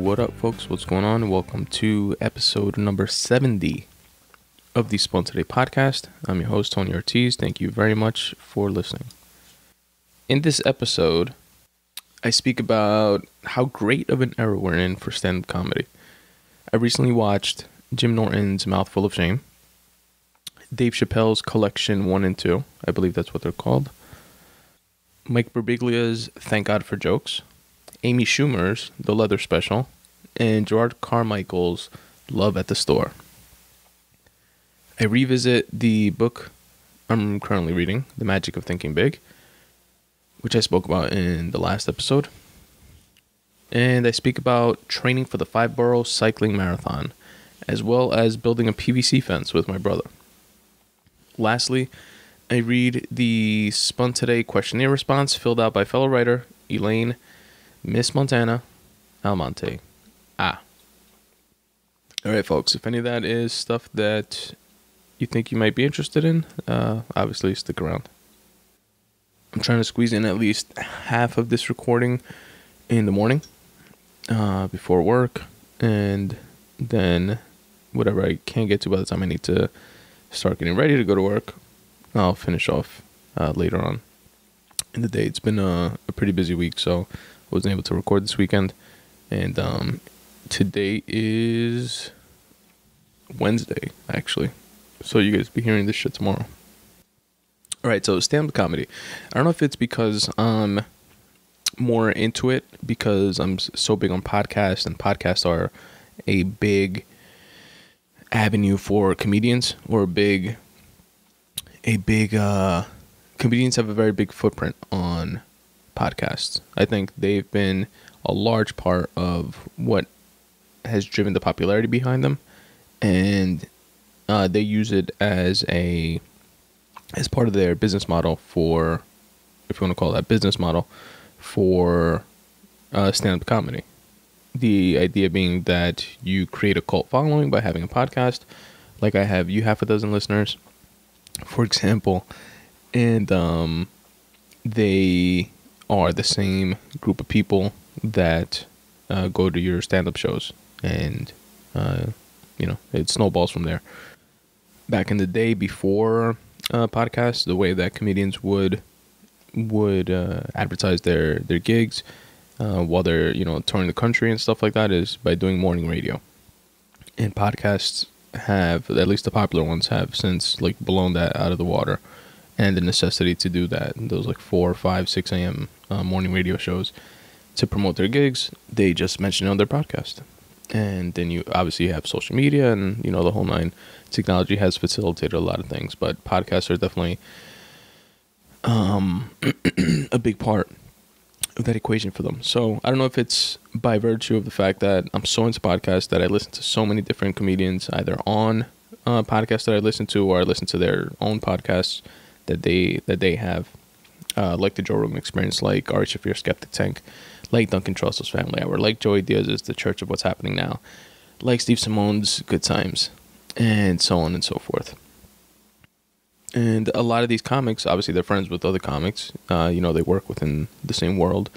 What up, folks? What's going on? Welcome to episode number 70 of the Spun Today podcast. I'm your host, Tony Ortiz. Thank you very much for listening. In this episode, I speak about how great of an era we're in for stand-up comedy. I recently watched Jim Norton's Mouthful of Shame, Dave Chappell's Collection 1 and 2, I believe that's what they're called, Mike Birbiglia's Thank God for Jokes, Amy Schumer's The Leather Special, and Jerrod Carmichael's Love at the Store. I revisit the book I'm currently reading, The Magic of Thinking Big, which I spoke about in the last episode. And I speak about training for the 5-borough cycling marathon, as well as building a PVC fence with my brother. Lastly, I read the Spun Today questionnaire response filled out by fellow writer Elaine Miss Montana Almonte. Alright, folks, if any of that is stuff that you think you might be interested in, obviously stick around. I'm trying to squeeze in at least half of this recording in the morning before work, and then whatever I can't get to by the time I need to start getting ready to go to work, I'll finish off later on in the day. It's been a pretty busy week, so I wasn't able to record this weekend. And today is Wednesday, actually. So you guys will be hearing this shit tomorrow. Alright, so stand-up comedy. I don't know if it's because I'm more into it, because I'm so big on podcasts, and podcasts are a big avenue for comedians, or comedians have a very big footprint on podcasts. I think they've been a large part of what has driven the popularity behind them, and they use it as part of their business model for, if you want to call that business model, for stand-up comedy. The idea being that you create a cult following by having a podcast, like I have you half a dozen listeners, for example, and they are the same group of people that go to your stand-up shows, and it snowballs from there. Back in the day, before podcasts, the way that comedians would advertise their gigs while they're touring the country and stuff like that is by doing morning radio. And podcasts have, at least the popular ones, have since blown that out of the water, and the necessity to do that, those 4, 5, 6 a.m. Morning radio shows to promote their gigs, they just mention it on their podcast. And then you obviously have social media and the whole nine. Technology has facilitated a lot of things, but podcasts are definitely a big part of that equation for them. So I don't know if it's by virtue of the fact that I'm so into podcasts that I listen to so many different comedians, either on podcasts that I listen to, or I listen to their own podcasts that they have, like the Joe Rogan Experience, like Ari Shaffir's Skeptic Tank, like Duncan Trussell's Family Hour, like Joey Diaz's The Church of What's Happening Now, like Steve Simone's Good Times, and so on and so forth. And a lot of these comics, obviously they're friends with other comics, they work within the same world,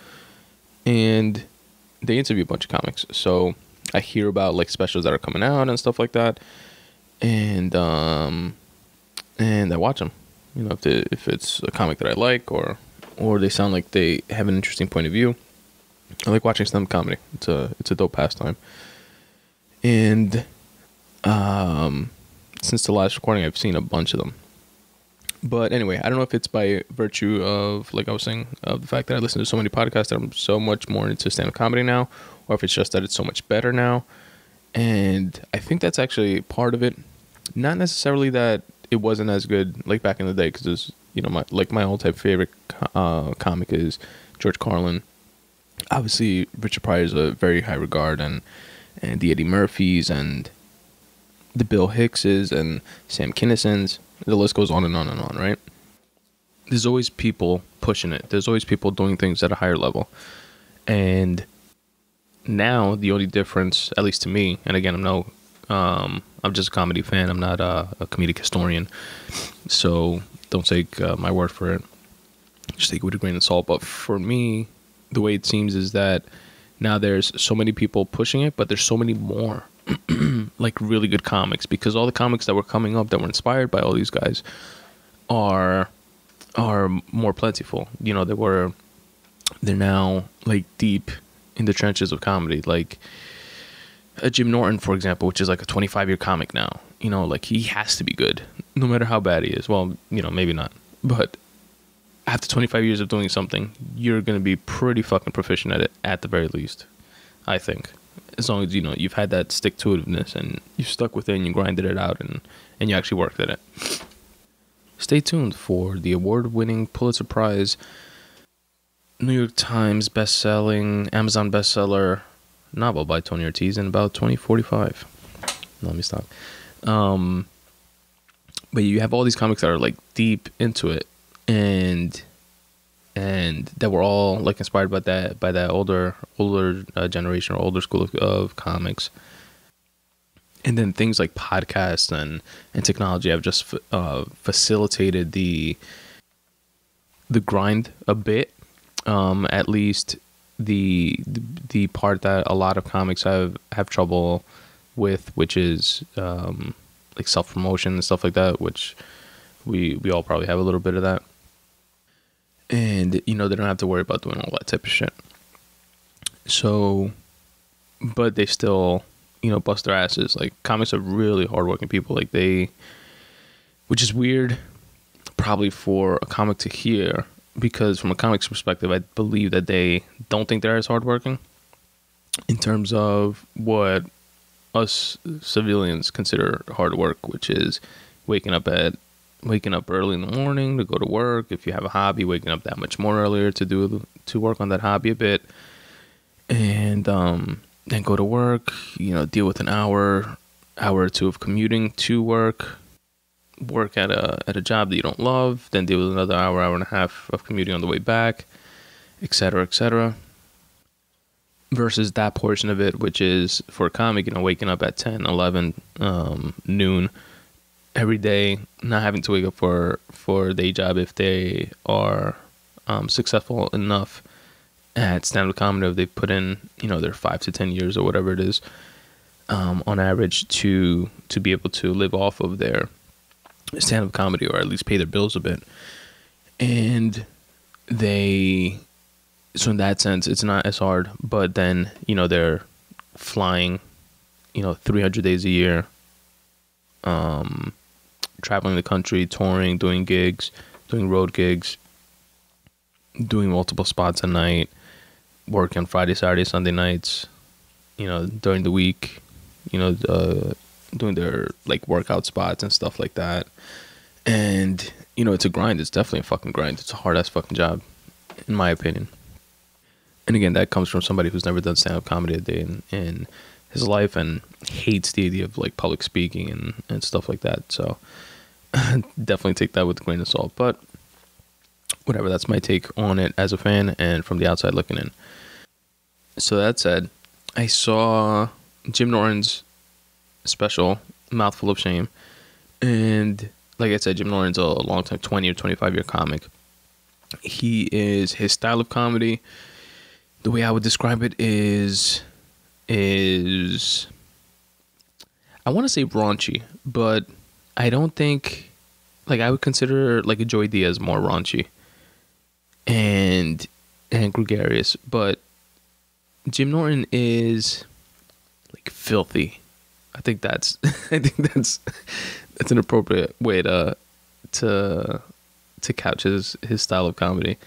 and they interview a bunch of comics. So I hear about specials that are coming out and stuff like that, and I watch them. If it's a comic that I like, or they sound like they have an interesting point of view. I like watching stand-up comedy. It's a dope pastime. And since the last recording, I've seen a bunch of them. But anyway, I don't know if it's by virtue of, like I was saying, of the fact that I listen to so many podcasts that I'm so much more into stand-up comedy now, or if it's just that it's so much better now. And I think that's actually part of it. Not necessarily that it wasn't as good back in the day, because my all-time favorite comic is George Carlin. Obviously, Richard Pryor is a very high regard, and the Eddie Murphys, and the Bill Hickses, and Sam Kinnisons. The list goes on and on and on, right? There's always people pushing it. There's always people doing things at a higher level. And now the only difference, at least to me, and again, I'm just a comedy fan. I'm not a comedic historian, so don't take my word for it. Just take it with a grain of salt. But for me, the way it seems is that Now there's so many people pushing it, but there's so many more like really good comics, because all the comics that were coming up that were inspired by all these guys are more plentiful. You know, they're now like deep in the trenches of comedy. Like Jim Norton, for example, which is like a 25-year comic now. You know, like he has to be good no matter how bad he is. Well, you know, maybe not, but after 25 years of doing something, you're going to be pretty fucking proficient at it at the very least, I think. As long as, you know, you've had that stick-to-itiveness and you stuck with it and you grinded it out and you actually worked at it. Stay tuned for the award-winning Pulitzer Prize, New York Times best-selling, Amazon bestseller novel by Tony Ortiz in about 2045. Let me stop. But you have all these comics that are like deep into it, and that were all like inspired by that older generation or older school of comics. And then things like podcasts and technology have just facilitated the grind a bit. At least the part that a lot of comics have trouble with, which is like self-promotion and stuff like that, which we all probably have a little bit of that. And, you know, they don't have to worry about doing all that type of shit. So, but they still, you know, bust their asses. Like, comics are really hardworking people. Like, which is weird, probably for a comic to hear, because from a comic's perspective, I believe that they don't think they're as hardworking in terms of what us civilians consider hard work, which is waking up early in the morning to go to work. If you have a hobby, waking up that much more earlier to work on that hobby a bit, and then go to work. You know, deal with an hour or two of commuting to work at a job that you don't love, then deal with another hour and a half of commuting on the way back, etc., etc. Versus that portion of it, which is for a comic, you know, waking up at 10, 11, noon every day, not having to wake up for a day job if they are successful enough at stand-up comedy, if they put in, you know, their 5 to 10 years or whatever it is, on average, to be able to live off of their stand-up comedy, or at least pay their bills a bit. And so in that sense, it's not as hard, but then, you know, they're flying, you know, 300 days a year, traveling the country, touring, doing gigs, doing road gigs, doing multiple spots a night, working Friday, Saturday, Sunday nights, you know, during the week, you know, doing their like workout spots and stuff like that. And, you know, it's a grind. It's definitely a fucking grind. It's a hard ass fucking job, in my opinion. And again, that comes from somebody who's never done stand-up comedy a day in his life and hates the idea of like public speaking and stuff like that. So definitely take that with a grain of salt. But whatever, that's my take on it as a fan and from the outside looking in. So that said, I saw Jim Norton's special, Mouthful of Shame. And like I said, Jim Norton's a long time, 20 or 25 year comic. His style of comedy, the way I would describe it is I want to say raunchy, but I don't think, like, I would consider like a Joey Diaz more raunchy and gregarious, but Jim Norton is like filthy. I think that's an appropriate way to couch his style of comedy.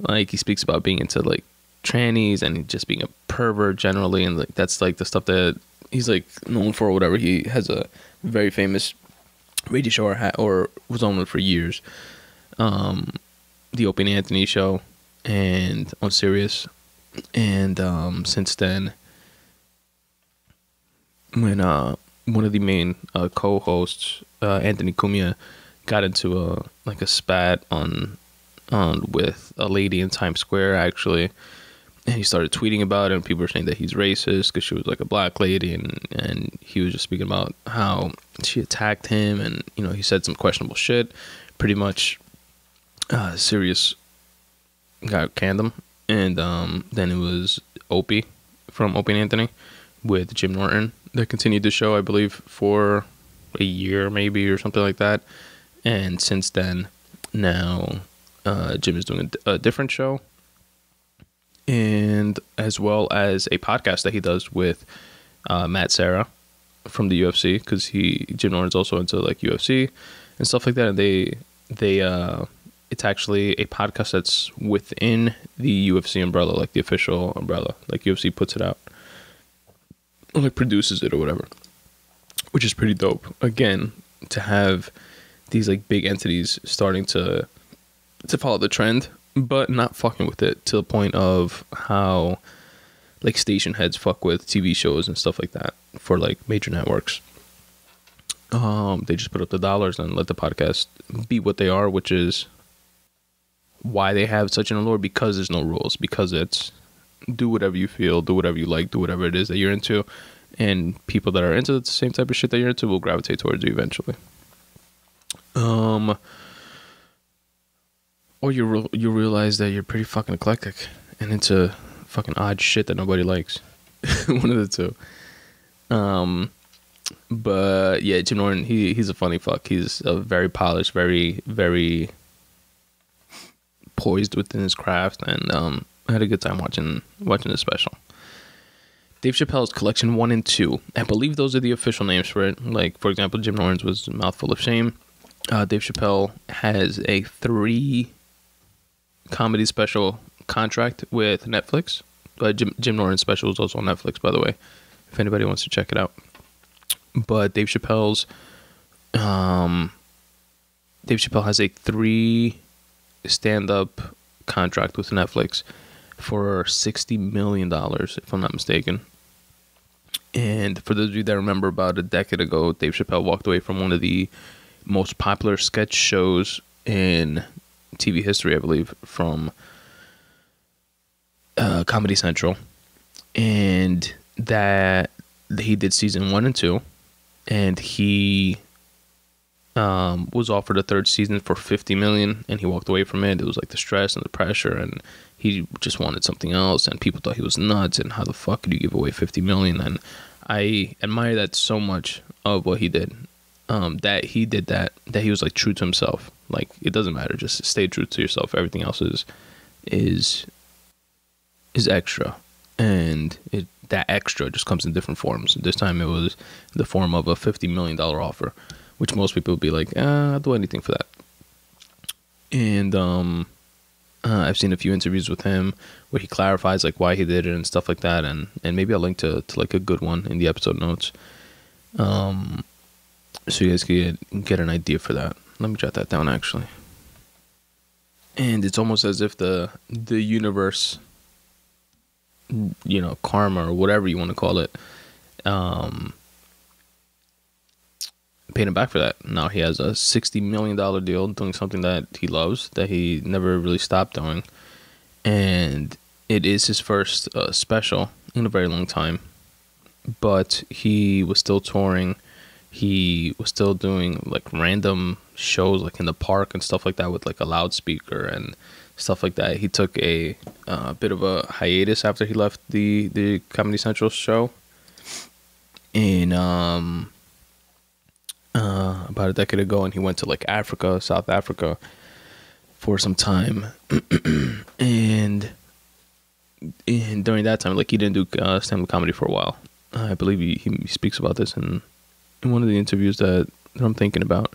Like, he speaks about being into like trannies and just being a pervert generally, and like that's like the stuff that he's like known for or whatever. He has a very famous radio show or was on it for years, the Opie and Anthony show, and on Sirius. And since then, when one of the main co-hosts, Anthony Cumia, got into a spat on with a lady in Times Square, actually, and he started tweeting about it, and people were saying that he's racist because she was like a black lady, and he was just speaking about how she attacked him, and, you know, he said some questionable shit. Pretty much Sirius canned him, and then it was Opie from Opie and Anthony with Jim Norton. They continued the show, I believe, for a year maybe or something like that. And since then, now Jim is doing a different show, and as well as a podcast that he does with Matt Serra from the UFC, because Jim Norton's also into like UFC and stuff like that. And they it's actually a podcast that's within the UFC umbrella, like the official umbrella, like UFC puts it out, or like produces it or whatever, which is pretty dope. Again, to have these like big entities starting to follow the trend, but not fucking with it to the point of how like station heads fuck with TV shows and stuff like that for like major networks. They just put up the dollars and let the podcast be what they are, which is why they have such an allure, because there's no rules, because it's do whatever you feel, do whatever you like, do whatever it is that you're into, and people that are into the same type of shit that you're into will gravitate towards you eventually. Or you realize that you're pretty fucking eclectic and into fucking odd shit that nobody likes. One of the two. But yeah, Jim Norton, he's a funny fuck. He's a very polished, very, very poised within his craft, and I had a good time watching the special. Dave Chappell's Collection 1 and 2. I believe those are the official names for it. Like, for example, Jim Norton's was Mouthful of Shame. Dave Chappelle has a 3 comedy special contract with Netflix. Jim Norton's special is also on Netflix, by the way, if anybody wants to check it out. But Dave Chappelle has a 3 stand-up contract with Netflix for $60 million, if I'm not mistaken. And for those of you that remember, about a decade ago, Dave Chappelle walked away from one of the most popular sketch shows in TV history, I believe, from Comedy Central. And that he did season 1 and 2, and he was offered a 3rd season for $50 million, and he walked away from it. It was like the stress and the pressure, and he just wanted something else, and people thought he was nuts, and how the fuck could you give away $50 million? And I admire that so much of what he did, that he did that he was like true to himself. Like, it doesn't matter, just stay true to yourself. Everything else is extra, and that extra just comes in different forms. This time it was the form of a $50 million offer, which most people would be like, I'll do anything for that. And I've seen a few interviews with him where he clarifies like why he did it and stuff like that, and maybe I'll link to like a good one in the episode notes, so you guys can get an idea for that. Let me jot that down, actually. And it's almost as if the universe, you know, karma or whatever you want to call it, paid him back for that. Now he has a $60 million deal doing something that he loves, that he never really stopped doing, and it is his first special in a very long time. But he was still touring. He was still doing like random shows like in the park and stuff like that with like a loudspeaker and stuff like that. He took a bit of a hiatus after he left the Comedy Central show in about a decade ago, and he went to like South Africa for some time. and during that time, like, he didn't do stand-up comedy for a while. I believe he speaks about this in one of the interviews that I'm thinking about.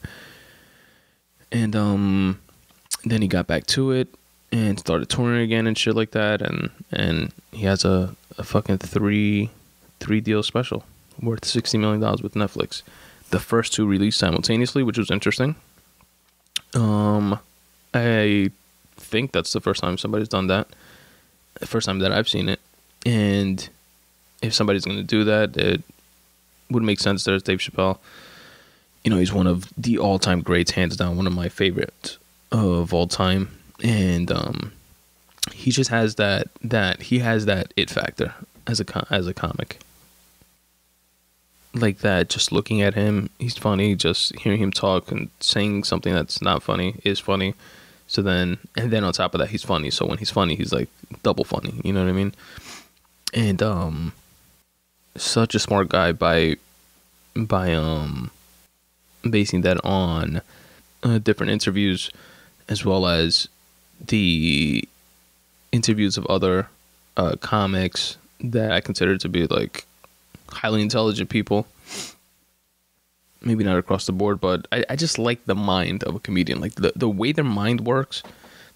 And then he got back to it and started touring again and shit like that, and he has a fucking three deal special worth $60 million with Netflix. The first 2 released simultaneously, which was interesting. I think that's the first time somebody's done that. The first time that I've seen it. And if somebody's going to do that, it would make sense. There's Dave Chappelle. You know, he's one of the all-time greats, hands down, one of my favorites of all time. And he just has that it factor as a comic. Like that, just looking at him, he's funny. Just hearing him talk and saying something that's not funny is funny. So then on top of that, he's funny. So when he's funny, he's like double funny. You know what I mean? And such a smart guy by basing that on different interviews, as well as the interviews of other comics that I consider to be like highly intelligent people. Maybe not across the board, but I just like the mind of a comedian, like the way their mind works,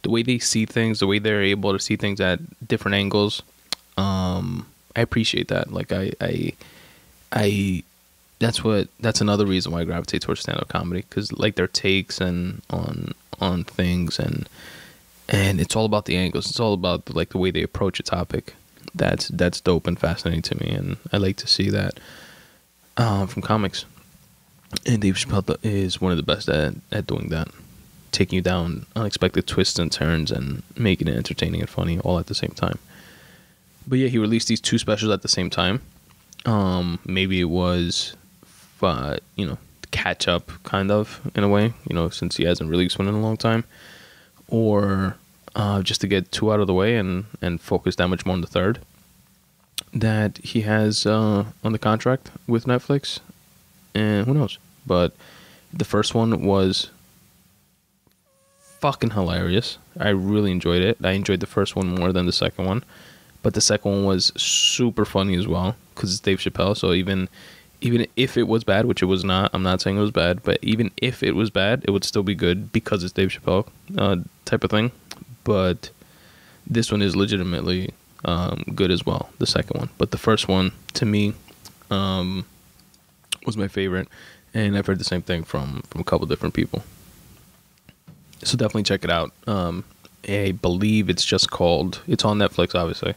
the way they see things, the way they're able to see things at different angles. I appreciate that. Like I that's another reason why I gravitate towards stand-up comedy, because like their takes and on things, and it's all about the angles. It's all about like the way they approach a topic. That's dope and fascinating to me, and I like to see that from comics. And Dave Chappelle is one of the best at doing that, taking you down unexpected twists and turns and making it entertaining and funny all at the same time. But yeah, he released these two specials at the same time. Maybe it was, catch up kind of in a way, since he hasn't released one in a long time, or just to get two out of the way and focus that much more on the third that he has on the contract with Netflix. And who knows? But the first one was fucking hilarious. I really enjoyed it. I enjoyed the first one more than the second one. But the second one was super funny as well, because it's Dave Chappelle. So even if it was bad, which it was not, I'm not saying it was bad, but even if it was bad, it would still be good because it's Dave Chappelle type of thing. But this one is legitimately good as well, the second one. But the first one, to me, was my favorite, and I've heard the same thing from a couple different people. So definitely check it out. I believe it's on Netflix, obviously.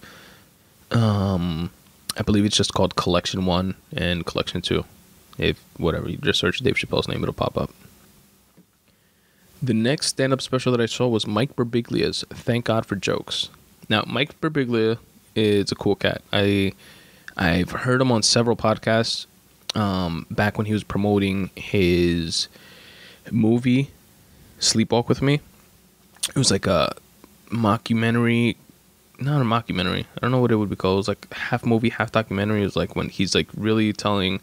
I believe it's just called Collection 1 and Collection 2. If whatever, you just search Dave Chappelle's name, it'll pop up. The next stand-up special that I saw was Mike Birbiglia's Thank God for Jokes. Now, Mike Birbiglia is a cool cat. I've heard him on several podcasts. Back when he was promoting his movie Sleepwalk With Me. It was like a mockumentary, not a mockumentary, I don't know what it would be called. It was like half movie, half documentary. It was like when he's like really telling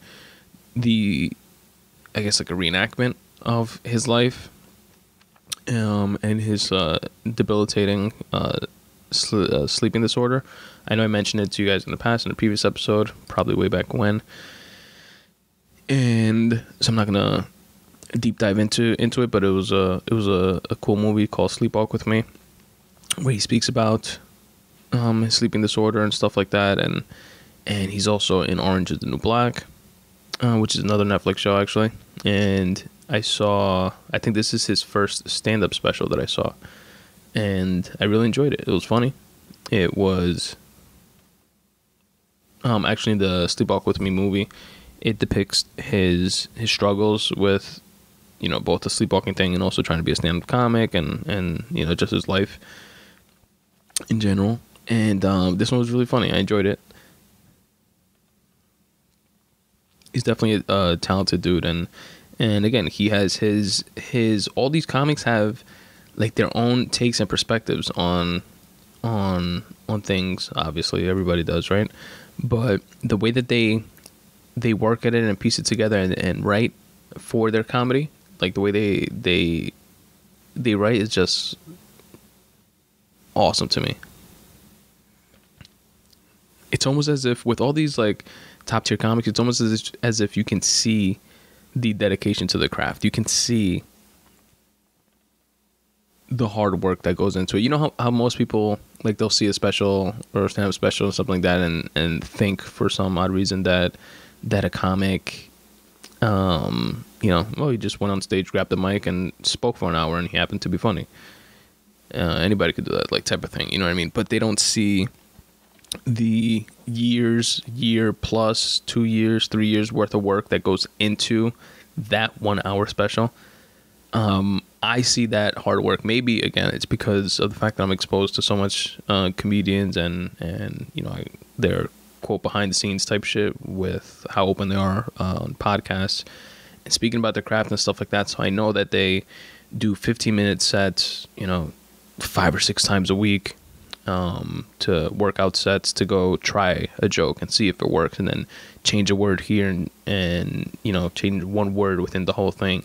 I guess like a reenactment of his life, and his debilitating sleeping disorder. I know I mentioned it to you guys in the past in a previous episode, probably way back when. And so I'm not gonna deep dive into it, but it was a cool movie called Sleepwalk With Me, where he speaks about his sleeping disorder and stuff like that, and he's also in Orange Is the New Black, which is another Netflix show actually. And I think this is his first stand-up special that I saw, and I really enjoyed it. It was funny. It was actually the Sleepwalk With Me movie. It depicts his struggles with, both the sleepwalking thing and also trying to be a stand-up comic and just his life in general. And this one was really funny. I enjoyed it. He's definitely a talented dude, and again, he has his all these comics have like their own takes and perspectives on things. Obviously, everybody does, right? But the way that they work at it and piece it together and write for their comedy, like the way they write is just awesome to me. It's almost as if with all these like top tier comics, it's almost as if you can see the dedication to the craft. You can see the hard work that goes into it. You know how most people, like, they'll see a special or a stand-up special or something like that and think for some odd reason that a comic, he just went on stage, grabbed the mic, and spoke for an hour, and he happened to be funny. Anybody could do that, like, type of thing, you know what I mean? But they don't see the year plus 2 years, 3 years worth of work that goes into that 1 hour special. I see that hard work. Maybe again, it's because of the fact that I'm exposed to so much comedians and their quote behind the scenes type shit with how open they are on podcasts and speaking about their craft and stuff like that. So I know that they do 15-minute sets, 5 or 6 times a week. to work out sets, to go try a joke and see if it works, and then change a word here and you know, change one word within the whole thing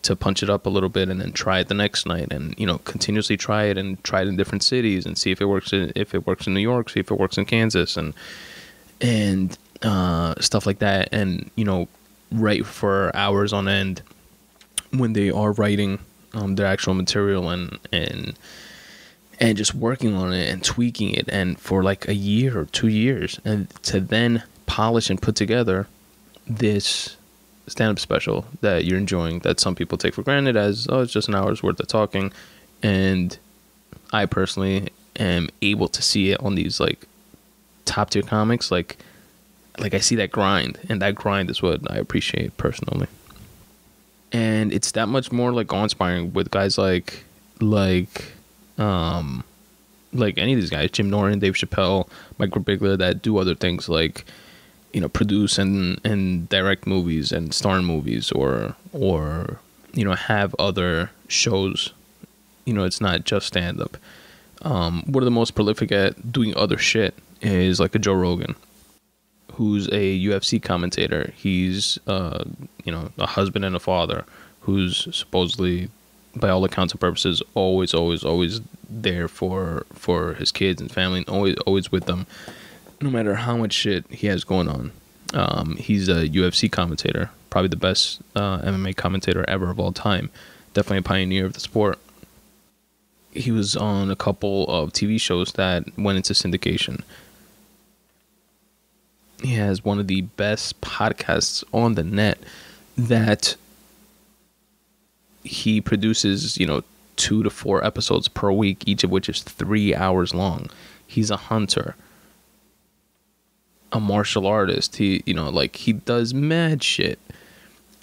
to punch it up a little bit, and then try it the next night, and you know, continuously try it and try it in different cities and see if it works in New York, see if it works in Kansas, and stuff like that. And you know, write for hours on end when they are writing their actual material, and just working on it and tweaking it, and for like a year or 2 years, and to then polish and put together this stand-up special that you're enjoying, that some people take for granted as, oh, it's just an hour's worth of talking. And I personally am able to see it on these like top tier comics. Like I see that grind, and that grind is what I appreciate personally. And it's that much more like awe-inspiring with guys like any of these guys, Jim Norton, Dave Chappell, Mike Birbiglia, that do other things like, you know, produce and direct movies and star in movies, or you know, have other shows. You know, it's not just stand-up. One of the most prolific at doing other shit is like a Joe Rogan, who's a UFC commentator. He's you know, a husband and a father who's supposedly, by all accounts and purposes, always there for his kids and family, and always with them, no matter how much shit he has going on. He's a UFC commentator, probably the best MMA commentator ever of all time. Definitely a pioneer of the sport. He was on a couple of TV shows that went into syndication. He has one of the best podcasts on the net that he produces, you know, 2 to 4 episodes per week, each of which is 3 hours long. He's a hunter, a martial artist. He, you know, like, he does mad shit,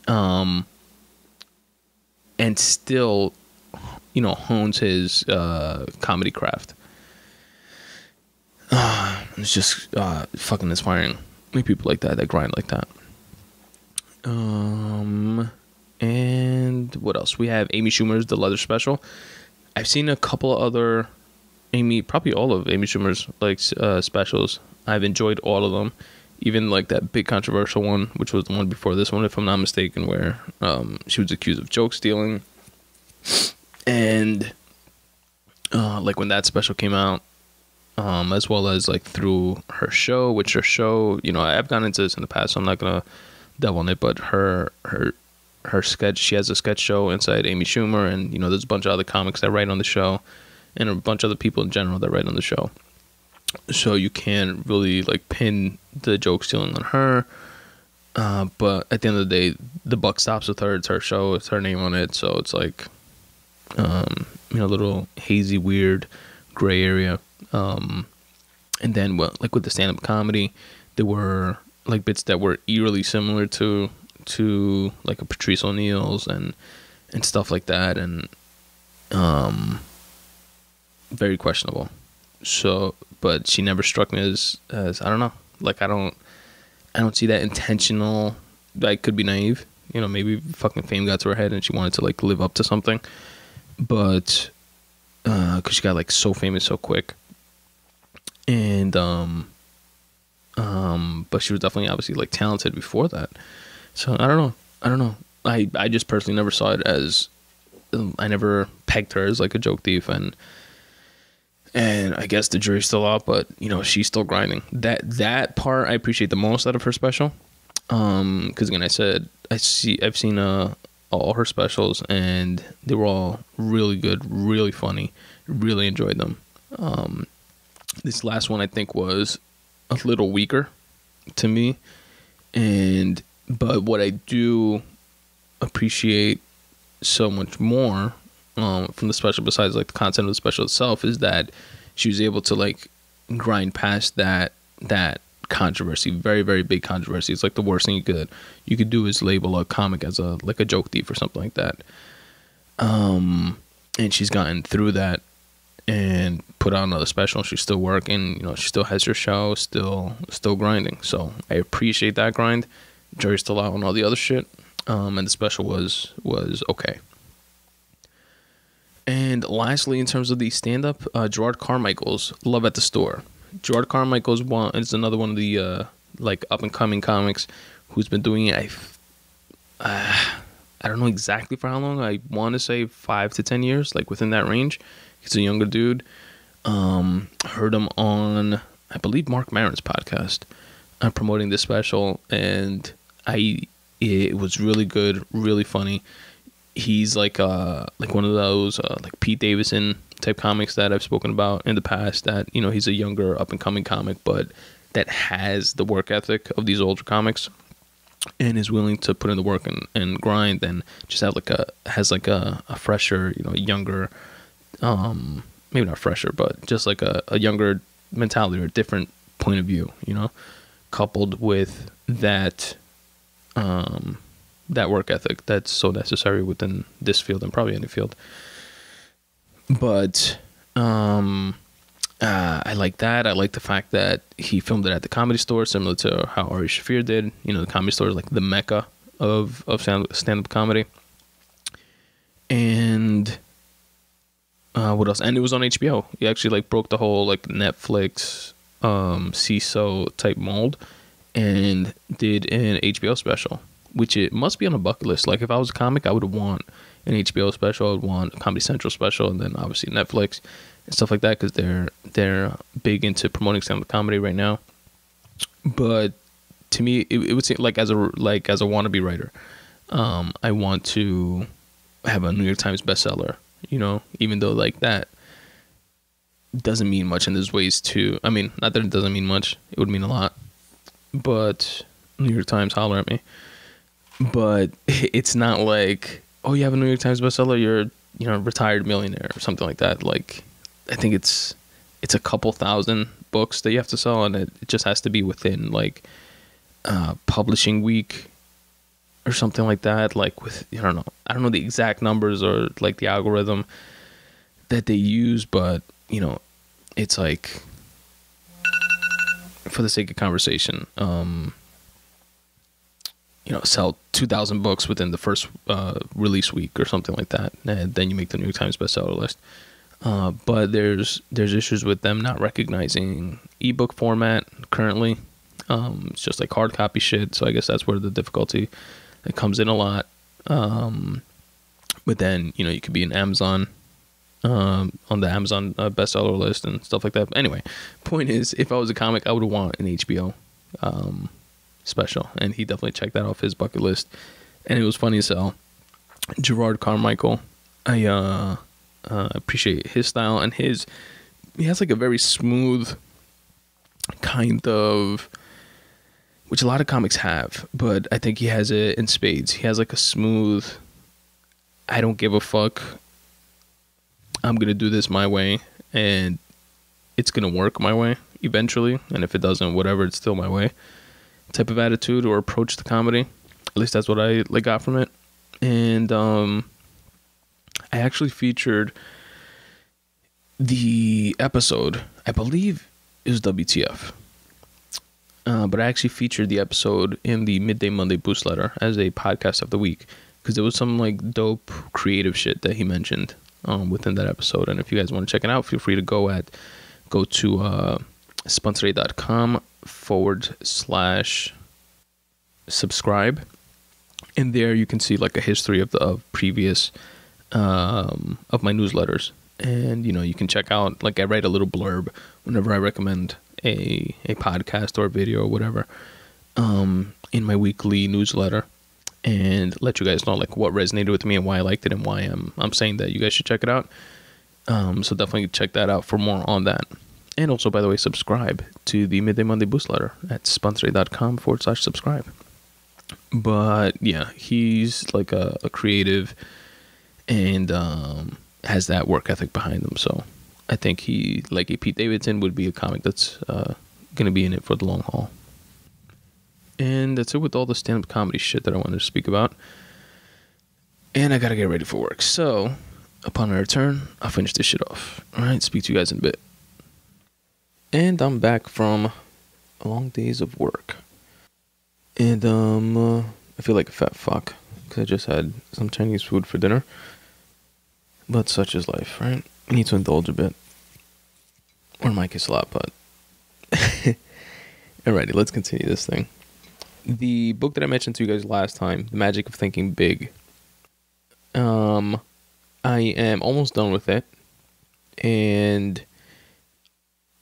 and still, you know, hones his comedy craft. It's just fucking inspiring. Meet people like that grind like that. And what else? We have Amy Schumer's The Leather Special. I've seen a couple of other probably all of Amy Schumer's like specials. I've enjoyed all of them, even like that big controversial one, which was the one before this one, if I'm not mistaken, where she was accused of joke stealing. And like when that special came out, as well as like through her show, you know, I've gone into this in the past, so I'm not gonna delve on it, but her sketch, she has a sketch show inside Amy Schumer, and you know, there's a bunch of other comics that write on the show, and a bunch of other people in general that write on the show. So you can't really like pin the joke stealing on her, but at the end of the day, the buck stops with her. It's her show, it's her name on it, so it's like, you know, a little hazy, weird gray area. And then, well, like with the stand-up comedy, there were like bits that were eerily similar to like a Patrice O'Neal's and stuff like that, and very questionable. So, but she never struck me as I don't know, like I don't see that intentional. I could be naive, you know, maybe fucking fame got to her head and she wanted to like live up to something, but because she got like so famous so quick. And but she was definitely obviously like talented before that. So I don't know. I just personally never saw it as, I never pegged her as like a joke thief, and I guess the jury's still out, but you know, she's still grinding. That part I appreciate the most out of her special. Because again, I've seen all her specials, and they were all really good, really funny, really enjoyed them. This last one I think was a little weaker to me, but what I do appreciate so much more from the special, besides like the content of the special itself, is that she was able to like grind past that controversy, very, very big controversy. It's like the worst thing you could do is label a comic as a joke thief or something like that. And she's gotten through that and put out another special. She's still working, you know, she still has her show, still grinding. So I appreciate that grind. Jury's still out on all the other shit. And the special was okay. And lastly, in terms of the stand-up, Jerrod Carmichael's Love at the Store. Jerrod Carmichael's is another one of the like up-and-coming comics who's been doing it. I don't know exactly for how long. I want to say 5 to 10 years, like within that range. He's a younger dude. Heard him on, I believe, Mark Maron's podcast. I'm promoting this special, and it was really good, really funny. He's like one of those like Pete Davidson type comics that I've spoken about in the past. That, you know, he's a younger up and coming comic, but that has the work ethic of these older comics, and is willing to put in the work and grind, and just has a fresher, you know, younger, maybe not fresher, but just like a younger mentality or a different point of view, you know, coupled with that that work ethic that's so necessary within this field and probably any field. But I like that. I like the fact that he filmed it at the Comedy Store, similar to how Ari Shaffir did. You know, the Comedy Store is like the mecca of stand-up comedy. And what else? And it was on HBO. He actually like broke the whole like Netflix CISO type mold and did an HBO special, which it must be on a bucket list. Like if I was a comic, I would want an HBO special. I would want a Comedy Central special, and then obviously Netflix and stuff like that, because they're big into promoting stand-up comedy right now. But to me, it would seem like as a wannabe writer, I want to have a New York Times bestseller. You know, even though like that doesn't mean much, and there's ways to. I mean, not that it doesn't mean much; it would mean a lot. But New York Times, holler at me. But it's not like, oh, you have a New York Times bestseller, you're, you know, retired millionaire or something like that. Like, I think it's a couple thousand books that you have to sell, and it just has to be within like publishing week or something like that. Like with, I don't know the exact numbers or like the algorithm that they use, but you know, it's like, for the sake of conversation, you know, sell 2,000 books within the first release week or something like that, and then you make the New York Times bestseller list. But there's issues with them not recognizing ebook format currently. It's just like hard copy shit. So I guess that's where the difficulty that comes in a lot. But then, you know, you could be in Amazon, on the Amazon bestseller list and stuff like that. But anyway, point is, if I was a comic, I would want an HBO special, and he definitely checked that off his bucket list, and it was funny as hell. Jerrod Carmichael, I appreciate his style, and he has like a very smooth kind of, which a lot of comics have, but I think he has it in spades. He has like a smooth, I don't give a fuck, I'm gonna do this my way, and it's gonna work my way eventually, and if it doesn't, whatever, it's still my way type of attitude or approach to comedy. At least that's what I like got from it. And I actually featured the episode, I believe it was WTF, but I actually featured the episode in the Midday Monday Boost Letter as a podcast of the week, because there was some like dope creative shit that he mentioned within that episode. And if you guys want to check it out, feel free to go to spuntoday.com/subscribe, and there you can see like a history of previous of my newsletters, and you know, you can check out, like I write a little blurb whenever I recommend a podcast or a video or whatever in my weekly newsletter, and let you guys know like what resonated with me and why I liked it and why I'm saying that you guys should check it out. So definitely check that out for more on that. And also, by the way, subscribe to the Midday Monday Boost Letter at spuntoday.com/subscribe. But yeah, he's like a creative and has that work ethic behind him. So I think he, like a Pete Davidson, would be a comic that's going to be in it for the long haul. And that's it with all the stand-up comedy shit that I wanted to speak about. And I got to get ready for work. So upon my return, I'll finish this shit off. All right, speak to you guys in a bit. And I'm back from a long days of work. And I feel like a fat fuck because I just had some Chinese food for dinner. But such is life, right? I need to indulge a bit. Or in my case a lot, but... Alrighty, let's continue this thing. The book that I mentioned to you guys last time, The Magic of Thinking Big. I am almost done with it. And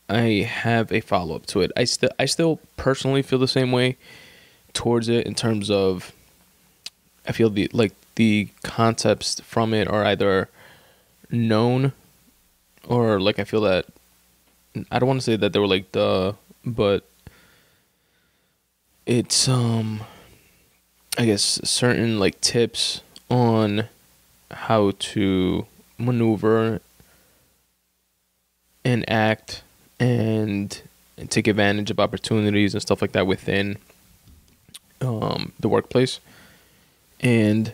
I have a follow-up to it. I still personally feel the same way towards it in terms of I feel the concepts from it are either known or like I feel that I don't want to say that they were like duh, but it's I guess certain like tips on how to maneuver and act and take advantage of opportunities and stuff like that within the workplace, and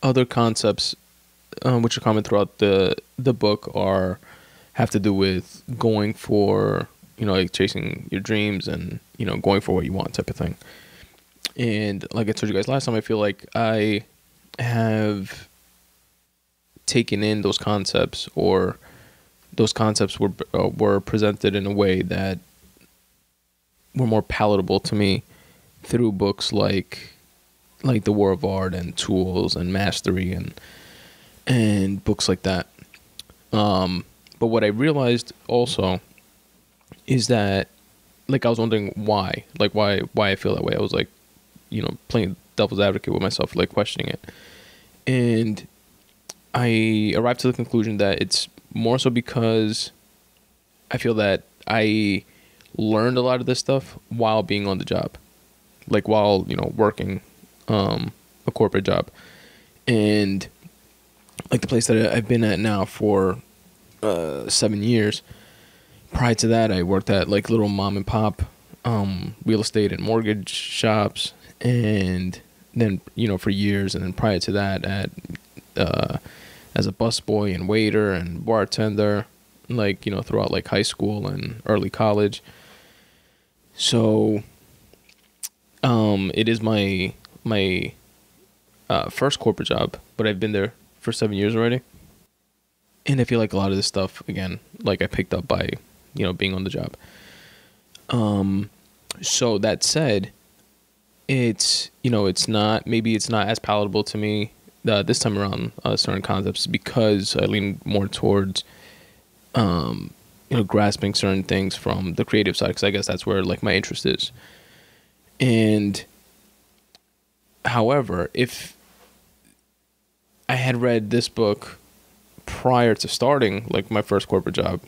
other concepts which are common throughout the book have to do with going for, like chasing your dreams and, going for what you want type of thing. And like I told you guys last time, I feel like I have taken in those concepts, or those concepts were presented in a way that were more palatable to me through books like The War of Art and Tools and Mastery and books like that. But what I realized also is that, like, I was wondering why I feel that way. I was like, playing devil's advocate with myself, like questioning it. And I arrived to the conclusion that it's more so because I feel that I learned a lot of this stuff while being on the job, like while, working a corporate job. And like the place that I've been at now for 7 years, prior to that I worked at like little mom and pop real estate and mortgage shops, and then for years, and then prior to that at as a busboy and waiter and bartender, like throughout like high school and early college. So it is my first corporate job, but I've been there for 7 years already. And I feel like a lot of this stuff, again, like I picked up by, being on the job. So that said, it's not as palatable to me this time around, certain concepts, because I lean more towards, grasping certain things from the creative side, because I guess that's where like my interest is. And however, if I had read this book prior to starting like my first corporate job,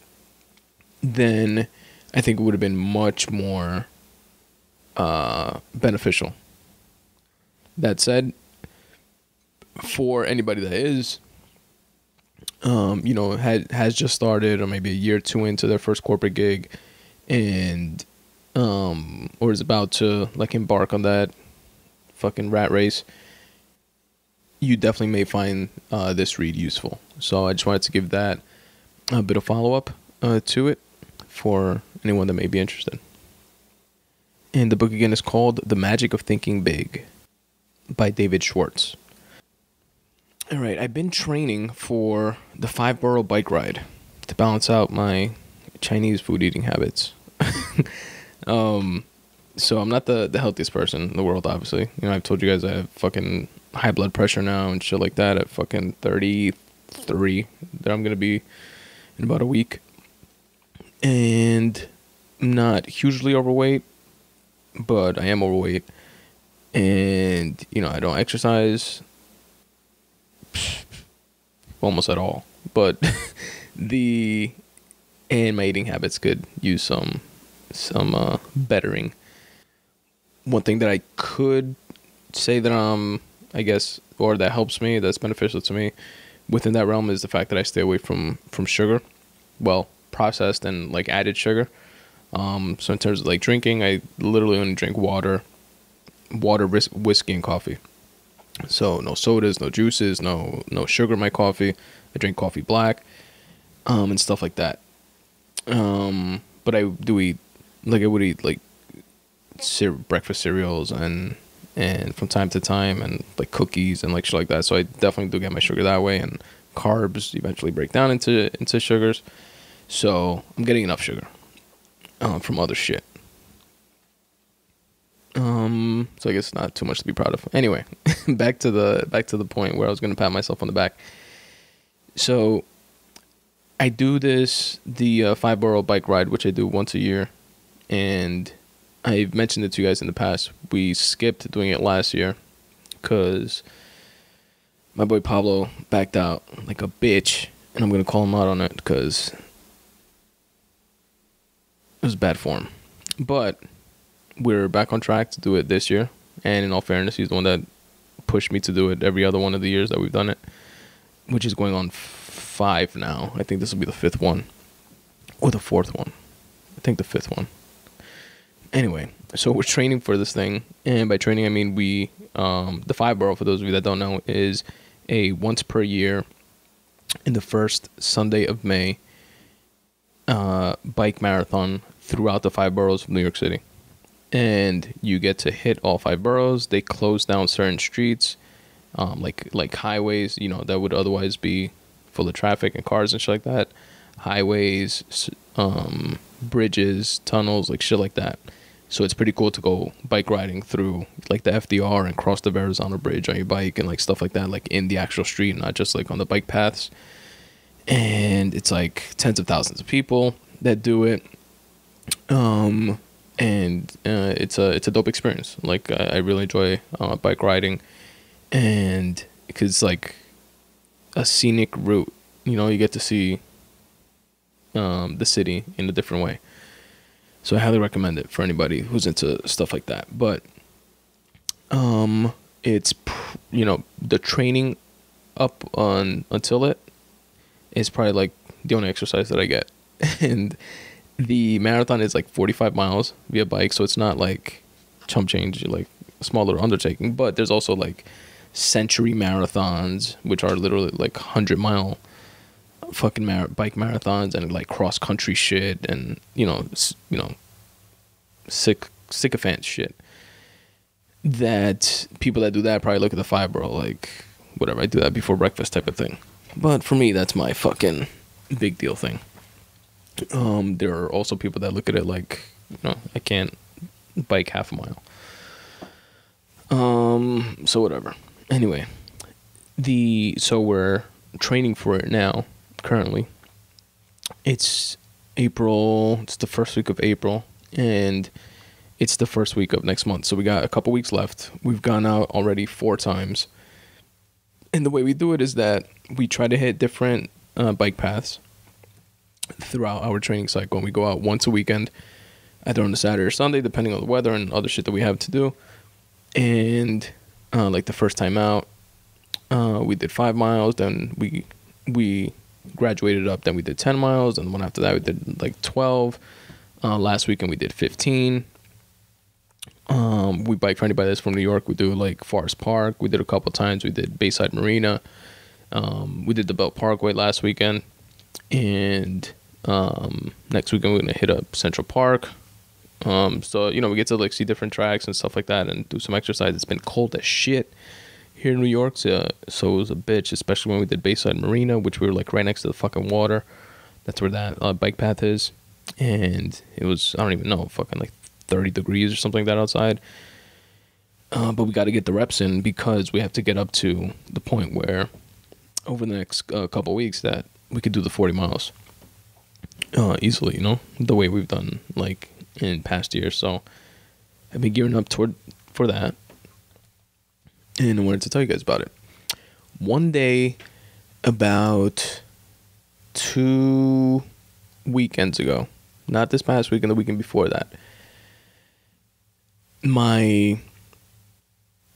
then I think it would have been much more beneficial. That said, for anybody that is has just started, or maybe a year or two into their first corporate gig, and or is about to like embark on that fucking rat race, you definitely may find this read useful. So I just wanted to give that a bit of follow-up to it for anyone that may be interested. And the book again is called The Magic of Thinking Big by David Schwartz. All right, I've been training for the 5-boro bike ride to balance out my Chinese food eating habits. So I'm not the healthiest person in the world, obviously. I've told you guys I have fucking high blood pressure now and shit like that at fucking 33 that I'm going to be in about a week. And I'm not hugely overweight, but I am overweight. And, I don't exercise almost at all. But and my eating habits could use some bettering. One thing that I could say that I guess, or that helps me, that's beneficial to me within that realm, is the fact that I stay away from sugar, well, processed and like added sugar. So in terms of like drinking, I literally only drink water, whiskey, and coffee. So no sodas, no juices, no sugar in my coffee. I drink coffee black, and stuff like that. But I do eat, like I would eat like breakfast cereals and from time to time, and like cookies and like shit like that. So I definitely do get my sugar that way, and carbs eventually break down into sugars. So I'm getting enough sugar from other shit. So I guess not too much to be proud of. Anyway, back to the point where I was gonna pat myself on the back. So I do the 5 borough bike ride, which I do once a year, and I've mentioned it to you guys in the past. We skipped doing it last year because my boy Pablo backed out like a bitch, and I'm gonna call him out on it because it was bad form. But we're back on track to do it this year, and in all fairness, he's the one that pushed me to do it every other one of the years that we've done it, which is going on 5 now. I think this will be the 5th one, or the 4th one. I think the 5th one. Anyway, so we're training for this thing, and by training I mean we the 5 borough, for those of you that don't know, is a once per year in the first Sunday of May bike marathon throughout the 5 boroughs of New York City. And you get to hit all 5 boroughs. They close down certain streets, like highways, that would otherwise be full of traffic and cars and shit like that. Highways, bridges, tunnels, like shit like that. So it's pretty cool to go bike riding through like the FDR and cross the Verrazano Bridge on your bike and like stuff like that, like in the actual street, not just like on the bike paths. And it's like tens of thousands of people that do it. And it's a dope experience. Like I really enjoy bike riding, and because it's like a scenic route, you get to see the city in a different way. So I highly recommend it for anybody who's into stuff like that. But it's the training up until it is probably like the only exercise that I get. And the marathon is like 45 miles via bike, so it's not like chump change, like a small little undertaking. But there's also like century marathons, which are literally like 100-mile fucking bike marathons, and like cross country shit, and sycophant shit. That people that do that probably look at the 5 borough like whatever. I do that before breakfast type of thing. But for me, that's my fucking big deal thing. There are also people that look at it like, I can't bike half a mile. So whatever. Anyway, so we're training for it now, currently. It's April, it's the first week of April, and it's the first week of next month. So we got a couple weeks left. We've gone out already 4 times. And the way we do it is that we try to hit different bike paths throughout our training cycle, and we go out once a weekend, either on a Saturday or Sunday, depending on the weather and other shit that we have to do. And like the first time out, we did 5 miles, then we graduated up, then we did 10 miles, and the one after that we did like 12. Last weekend we did 15. We bike for anybody that's from New York. We do like Forest Park. We did a couple times. We did Bayside Marina. We did the Belt Parkway last weekend. And next weekend we're gonna hit up Central Park. So we get to like see different tracks and stuff like that, and do some exercise. It's been cold as shit here in New York, so it was a bitch, especially when we did Bayside Marina, which we were like right next to the fucking water. That's where that bike path is, and it was, I don't even know, fucking like 30 degrees or something like that outside. But we got to get the reps in, because we have to get up to the point where over the next couple weeks that we could do the 40 miles easily, the way we've done like in past years. So I've been gearing up for that, and I wanted to tell you guys about it. One day, about 2 weekends ago, not this past weekend, the weekend before that, I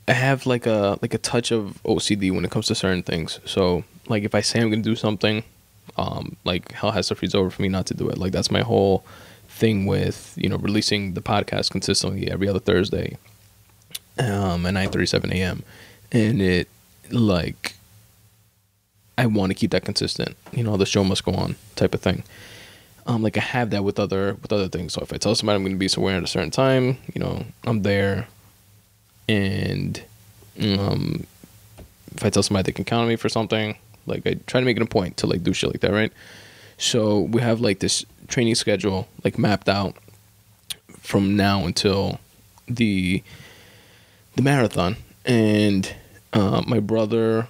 have like a touch of OCD when it comes to certain things. So like if I say I'm gonna do something, like hell has to freeze over for me not to do it. Like that's my whole thing with releasing the podcast consistently every other Thursday at 9:37 a.m. and it like I want to keep that consistent. The show must go on type of thing. Like I have that with other things. So if I tell somebody I'm going to be somewhere at a certain time, I'm there. And if I tell somebody they can count on me for something, Like, I try to make it a point to like do shit like that, right? So we have like this training schedule like mapped out from now until the marathon. And my brother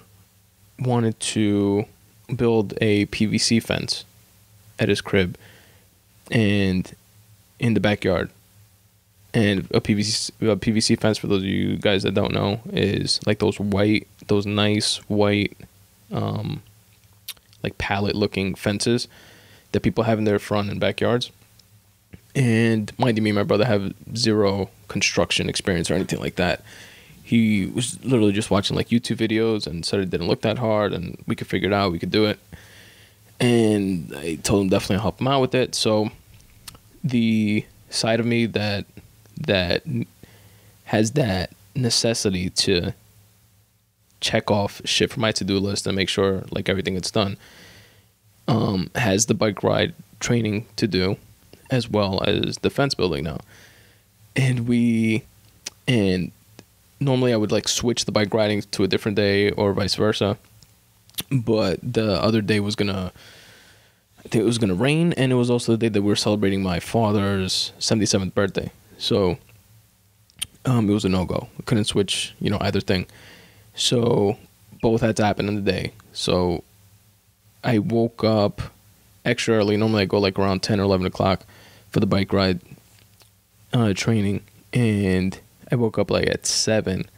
wanted to build a PVC fence at his crib and in the backyard. And a PVC fence, for those of you guys that don't know, is like those nice white, like pallet looking fences that people have in their front and backyards. And mind you, me and my brother have zero construction experience or anything like that. He was literally just watching like YouTube videos and said it didn't look that hard and we could figure it out, we could do it. And I told him definitely I'll help him out with it. So the side of me that has that necessity to check off shit from my to-do list and make sure like everything gets done, has the bike ride training to do as well as the fence building now. And normally I would like switch the bike riding to a different day or vice versa, but the other day was I think it was gonna rain, and it was also the day that we were celebrating my father's 77th birthday. So it was a no-go. We couldn't switch, either thing. So both had to happen in the day. So I woke up extra early. Normally I go like around 10 or 11 o'clock for the bike ride training, and I woke up like at 7.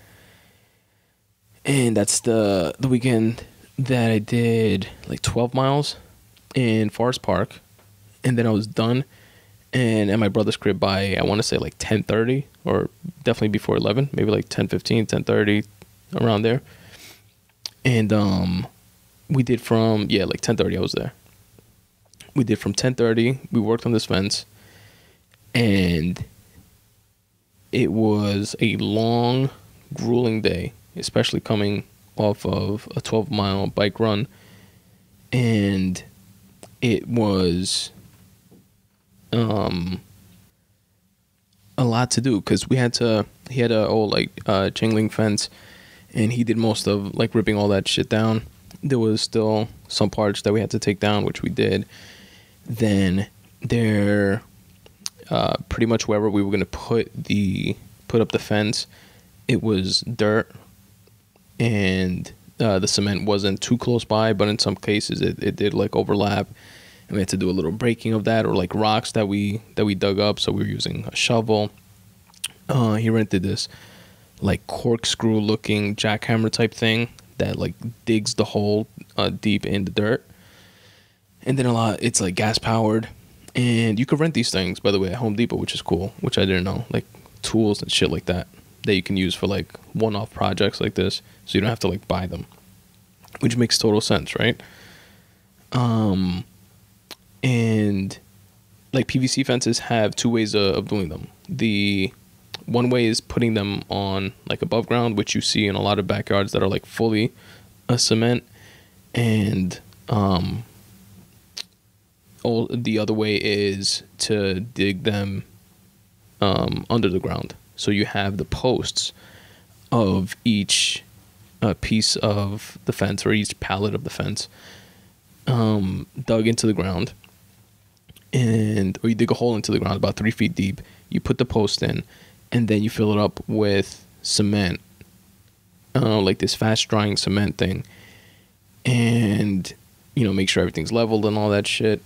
And that's the weekend that I did like 12 miles in Forest Park, and then I was done and at my brother's crib by, I want to say like 10:30, or definitely before 11, maybe like 10:15, 10:30, around there. And we did from, like 10:30 I was there. We did from 10:30, we worked on this fence, and it was a long, grueling day, especially coming off of a 12-mile bike run. And it was a lot to do, because he had a old chain link fence, and he did most of like ripping all that shit down. There was still some parts that we had to take down, which we did. Then there, pretty much wherever we were going to put up the fence, it was dirt, and the cement wasn't too close by, but in some cases it did like overlap, and we had to do a little breaking of that, or like rocks that we dug up. So we were using a shovel. He rented this like corkscrew looking jackhammer type thing that like digs the hole deep in the dirt. And then it's like gas powered, and you could rent these things, by the way, at Home Depot, which is cool, which I didn't know, like tools and shit like that you can use for like one-off projects like this, so you don't have to like buy them, which makes total sense, right? And like PVC fences have two ways of doing them. The one way is putting them on like above ground, which you see in a lot of backyards that are like fully a cement, and the other way is to dig them under the ground. So you have the posts of each piece of the fence, or each pallet of the fence, dug into the ground, or you dig a hole into the ground about 3 feet deep. You put the post in, and then you fill it up with cement, like this fast drying cement thing, and make sure everything's leveled and all that shit.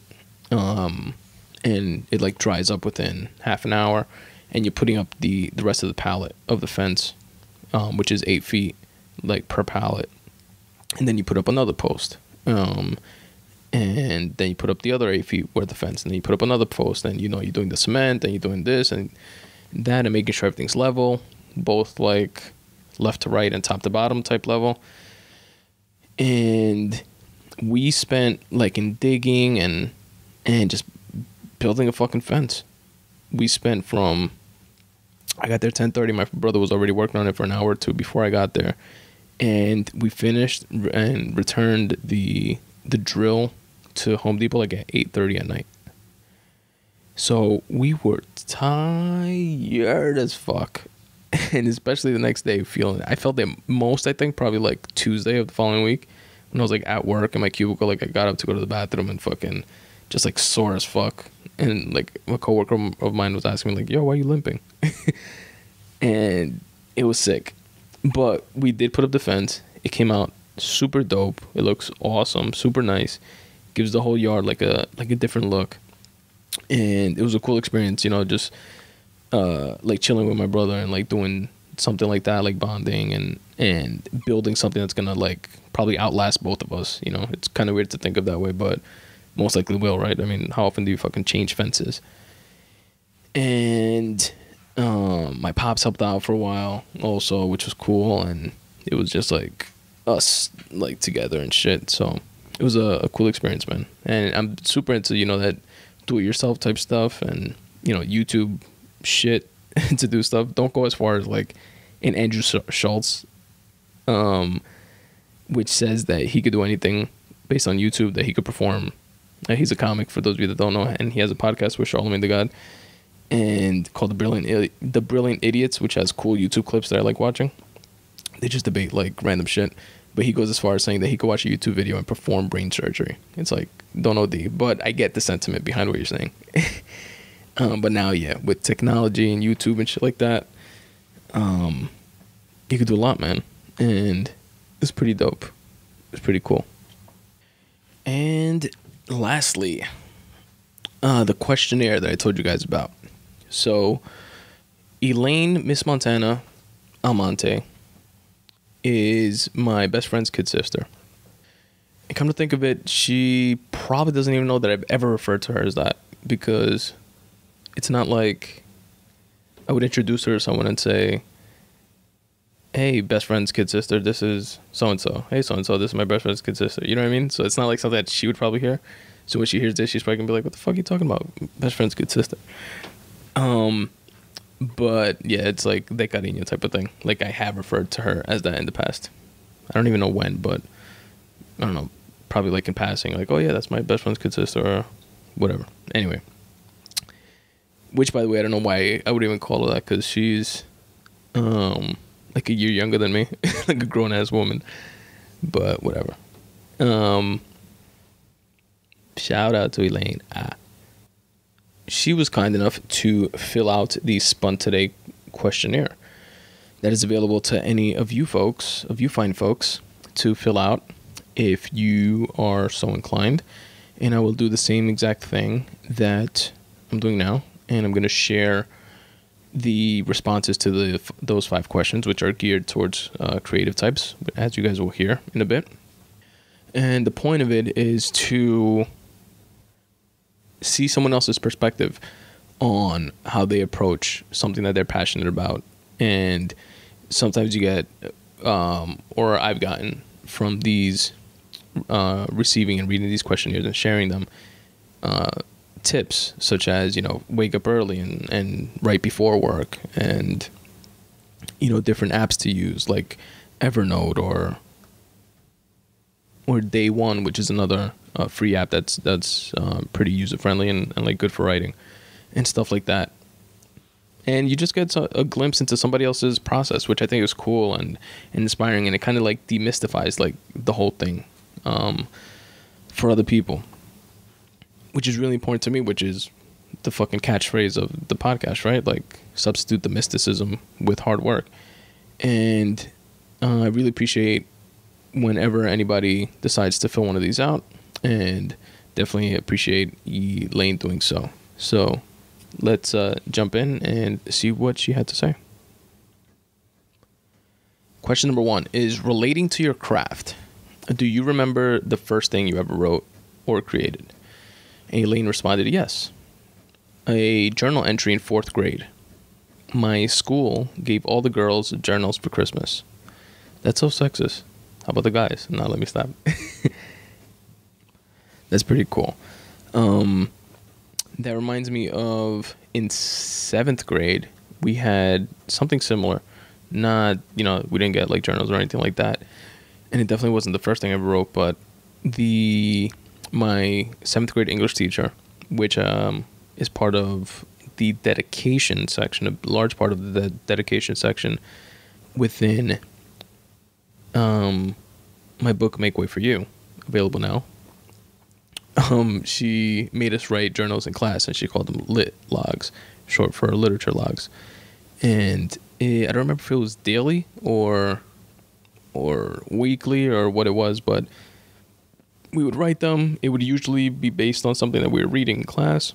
And it like dries up within half an hour, and you're putting up the rest of the pallet of the fence, which is 8 feet like per pallet, and then you put up another post, and then you put up the other 8 feet worth of fence, and then you put up another post, and you're doing the cement, and you're doing this and that, and making sure everything's level, both like left to right and top to bottom type level. And we spent like in digging and just building a fucking fence. We spent I got there 10:30. My brother was already working on it for an hour or two before I got there, and we finished and returned the drill to Home Depot like at 8:30 at night. So we were tired as fuck, and especially the next day I felt it most, I think probably like Tuesday of the following week, when I was like at work in my cubicle, like I got up to go to the bathroom and fucking just like sore as fuck. And like a coworker of mine was asking me like, yo, why are you limping? And it was sick. But we did put up the fence. It came out super dope. It looks awesome, super nice. Gives the whole yard like a different look. And it was a cool experience, you know, just like chilling with my brother and like doing something like that, like bonding and building something that's gonna like probably outlast both of us. You know, it's kind of weird to think of that way, but most likely will, right? I mean, how often do you fucking change fences? And my pops helped out for a while also, which was cool, and it was just like us like together and shit. So it was a cool experience, man. And I'm super into, you know, that do-it-yourself type stuff and, you know, YouTube shit to do stuff. Don't go as far as like in Andrew Schultz, which says that he could do anything based on YouTube that he could perform. He's a comic, for those of you that don't know, and he has a podcast with Charlamagne the God, and called The Brilliant Idiots, which has cool YouTube clips that I like watching. They just debate like random shit, but he goes as far as saying that he could watch a YouTube video and perform brain surgery. It's like, don't OD, but I get the sentiment behind what you're saying. But now, yeah, with technology and YouTube and shit like that, you could do a lot, man, and it's pretty dope. It's pretty cool. And lastly, the questionnaire that I told you guys about. So, Elaine Miss Montana Almonte is my best friend's kid sister. And come to think of it, she probably doesn't even know that I've ever referred to her as that, because it's not like I would introduce her to someone and say, hey, best friend's kid sister, this is so-and-so. Hey, so-and-so, this is my best friend's kid sister. You know what I mean? So it's not like something that she would probably hear. So when she hears this, she's probably gonna be like, what the fuck are you talking about? Best friend's kid sister. But yeah, it's like de cariño type of thing. Like I have referred to her as that in the past. I don't even know when, but I don't know. Probably like in passing, like, oh yeah, that's my best friend's kid sister or whatever. Anyway. Which, by the way, I don't know why I would even call her that, because she's like a year younger than me. Like a grown-ass woman. But whatever. Shout out to Elaine. She was kind enough to fill out the Spun Today questionnaire that is available to any of you folks, of you fine folks, to fill out if you are so inclined. And I will do the same exact thing that I'm doing now. And I'm going to share the responses to those 5 questions, which are geared towards creative types, as you guys will hear in a bit. And the point of it is to see someone else's perspective on how they approach something that they're passionate about. And sometimes you get, or I've gotten from these, receiving and reading these questionnaires and sharing them, tips such as, you know, wake up early and right before work, and, you know, different apps to use like Evernote or Day One, which is another free app that's pretty user friendly and like good for writing and stuff like that. And you just get a glimpse into somebody else's process, which I think is cool and inspiring, and it kind of like demystifies like the whole thing for other people, which is really important to me, which is the fucking catchphrase of the podcast, right? Like, substitute the mysticism with hard work. And I really appreciate whenever anybody decides to fill one of these out, and definitely appreciate Elaine doing so. So let's jump in and see what she had to say. Question number 1 is relating to your craft. Do you remember the first thing you ever wrote or created? Elaine responded, yes. A journal entry in 4th grade. My school gave all the girls journals for Christmas. That's so sexist. How about the guys? No, let me stop. That's pretty cool. That reminds me of in 7th grade, we had something similar. Not, you know, we didn't get like journals or anything like that. And it definitely wasn't the first thing I ever wrote, but my 7th grade English teacher, which is part of the dedication section, a large part of the dedication section within my book Make Way for You, available now. She made us write journals in class, and she called them lit logs, short for literature logs. And I don't remember if it was daily or weekly or what it was, but we would write them. It would usually be based on something that we were reading in class.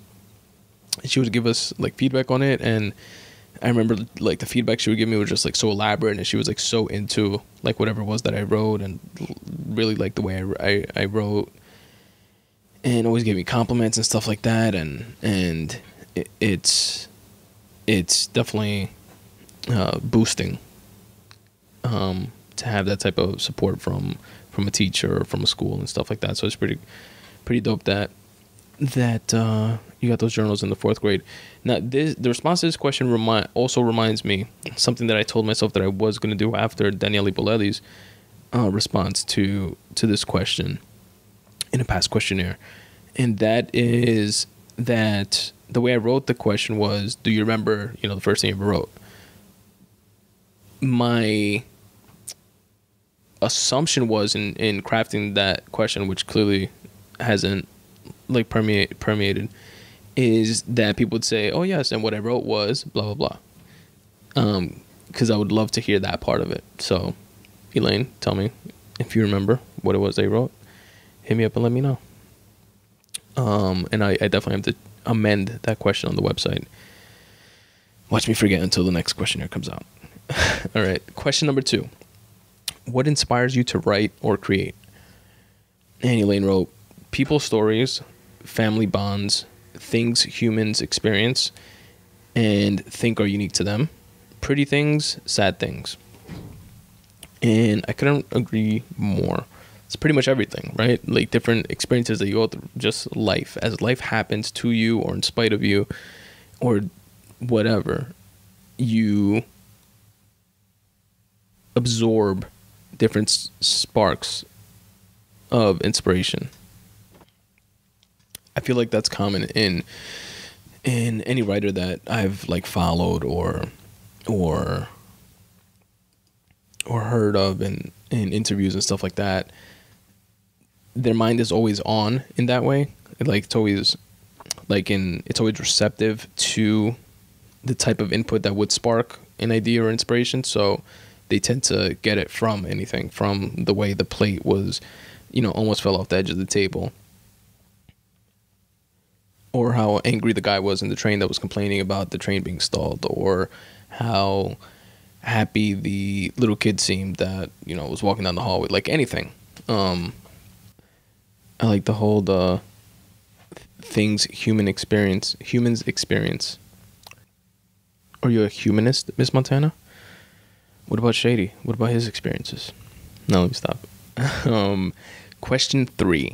And she would give us like feedback on it, and I remember like the feedback she would give me was just like so elaborate, and she was like so into like whatever it was that I wrote, and really liked the way I wrote, and always gave me compliments and stuff like that. And it's definitely boosting to have that type of support from a teacher or from a school and stuff like that. So it's pretty dope that you got those journals in the 4th grade. Now, the response to this question also reminds me something that I told myself that I was going to do after Daniele Bolelli's response to this question in a past questionnaire. And that is that the way I wrote the question was, do you remember, the first thing you ever wrote? My assumption was in crafting that question, which clearly hasn't like permeated, is that people would say, oh yes, and what I wrote was blah blah blah, because I would love to hear that part of it. So Elaine, tell me if you remember what it was they wrote. Hit me up and let me know. And I definitely have to amend that question on the website. Watch me forget until the next questionnaire comes out. All right, question number 2. What inspires you to write or create? And Elaine wrote, people stories, family bonds, things humans experience and think are unique to them, pretty things, sad things. And I couldn't agree more. It's pretty much everything, right? Like different experiences that you go through, just life. As life happens to you or in spite of you or whatever, you absorb different sparks of inspiration. I feel like that's common in any writer that I've like followed or heard of in interviews and stuff like that. Their mind is always on in that way. It's always receptive to the type of input that would spark an idea or inspiration. So they tend to get it from anything, from the way the plate was, almost fell off the edge of the table, or how angry the guy was in the train that was complaining about the train being stalled, or how happy the little kid seemed that, was walking down the hallway, like anything. I like the whole things humans experience. Are you a humanist, Miss Montana? What about Shady? What about his experiences? No, let me stop. Question 3.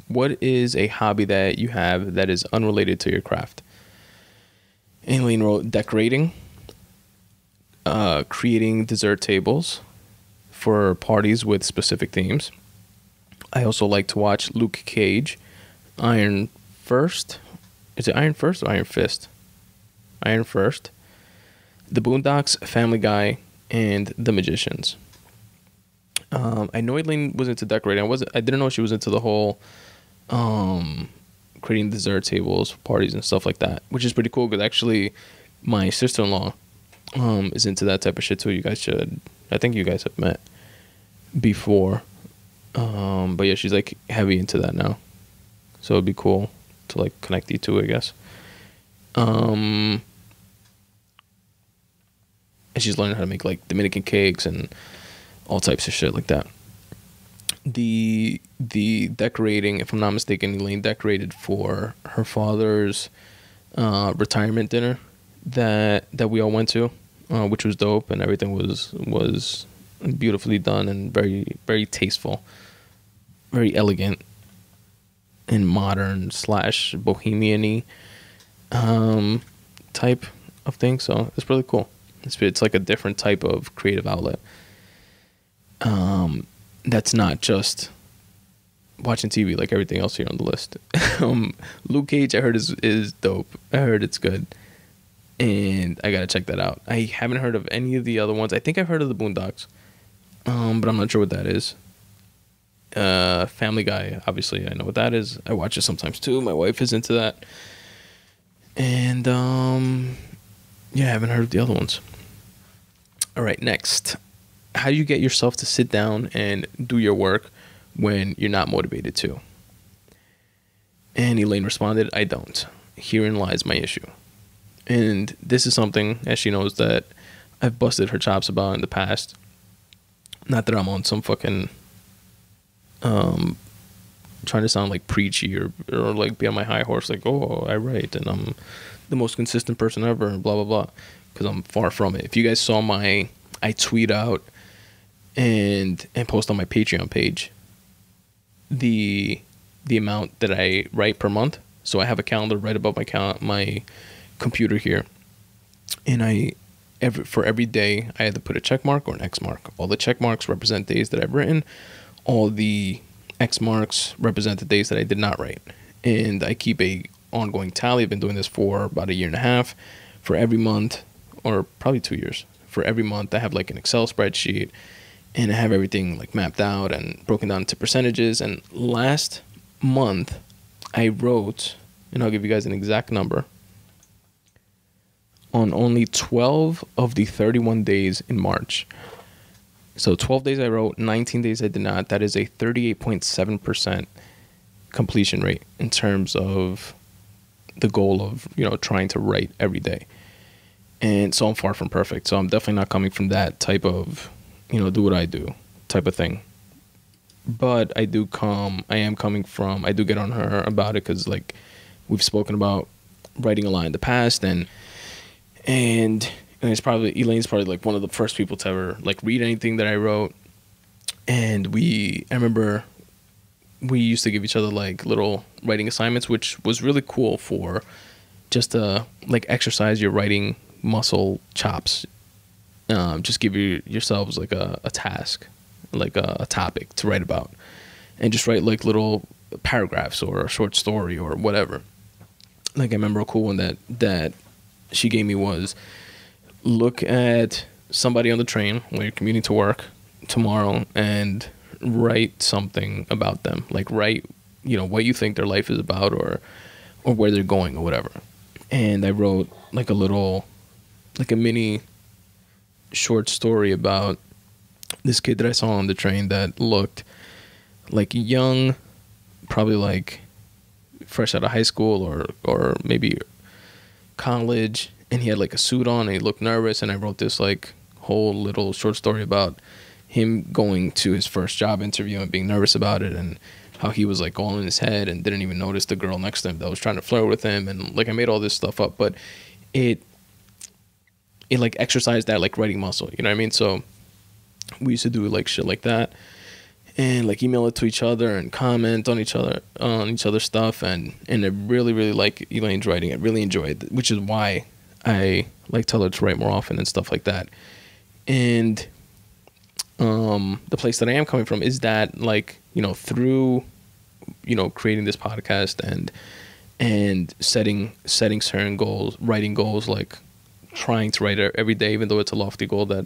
What is a hobby that you have that is unrelated to your craft? Elaine wrote decorating, creating dessert tables for parties with specific themes. I also like to watch Luke Cage, Iron First. Is it Iron First or Iron Fist? Iron First. The Boondocks, Family Guy, and The Magicians. I know Elaine was into decorating. I didn't know she was into the whole creating dessert tables for parties and stuff like that, which is pretty cool because actually my sister-in-law is into that type of shit too. I think you guys have met before. But yeah, she's like heavy into that now. So it'd be cool to like connect you two, I guess. And she's learning how to make like Dominican cakes and all types of shit like that. The decorating, if I'm not mistaken, Elaine decorated for her father's retirement dinner that we all went to, which was dope, and everything was beautifully done and very, very tasteful, very elegant and modern / bohemian-y type of thing. So it's really cool. It's like a different type of creative outlet. That's not just watching TV like everything else here on the list. Luke Cage, I heard is dope. I heard it's good, and I gotta check that out. I haven't heard of any of the other ones. I think I've heard of the Boondocks, but I'm not sure what that is. Family Guy, obviously, I know what that is. I watch it sometimes too. My wife is into that. And yeah, I haven't heard of the other ones. All right, next. How do you get yourself to sit down and do your work when you're not motivated to? And Elaine responded, I don't. Herein lies my issue. And this is something, as she knows, that I've busted her chops about in the past. Not that I'm on some fucking trying to sound like preachy or like be on my high horse, like, oh, I write and I'm the most consistent person ever and blah blah blah, because I'm far from it. If you guys saw I tweet out and post on my Patreon page the amount that I write per month. So I have a calendar right above my computer here, and for every day I had to put a check mark or an X mark. All the check marks represent days that I've written. All the X marks represent the days that I did not write. And I keep a ongoing tally. I've been doing this for about a year and a half. For every month, or probably 2 years, for every month I have like an Excel spreadsheet, and I have everything like mapped out and broken down into percentages. And last month I wrote, and I'll give you guys an exact number, on only 12 of the 31 days in March. So 12 days I wrote, 19 days I did not. That is a 38.7% completion rate in terms of the goal of, trying to write every day. And so I'm far from perfect. So I'm definitely not coming from that type of, do what I do type of thing. But I do get on her about it because, like, we've spoken about writing a lot in the past, and Elaine's probably like one of the first people to ever like read anything that I wrote. And I remember we used to give each other like little writing assignments, which was really cool for just to like exercise your writing muscle chops. Just give yourselves like a task, like a topic to write about, and just write like little paragraphs or a short story or whatever. Like I remember a cool one that she gave me was, look at somebody on the train when you're commuting to work tomorrow and write something about them. Like write, what you think their life is about or where they're going or whatever. And I wrote like a mini short story about this kid that I saw on the train that looked like young, probably like fresh out of high school or maybe college, and he had like a suit on and he looked nervous. And I wrote this like whole little short story about him going to his first job interview and being nervous about it, and how he was like all in his head and didn't even notice the girl next to him that was trying to flirt with him. And like I made all this stuff up, but it like exercised that like writing muscle, you know what I mean? So we used to do like shit like that, and like email it to each other and comment on each other's stuff, and I really, really like Elaine's writing. I really enjoyed it, which is why I like tell her to write more often and stuff like that. And the place that I am coming from is that, like, through creating this podcast and setting certain goals, writing goals, like trying to write every day, even though it's a lofty goal that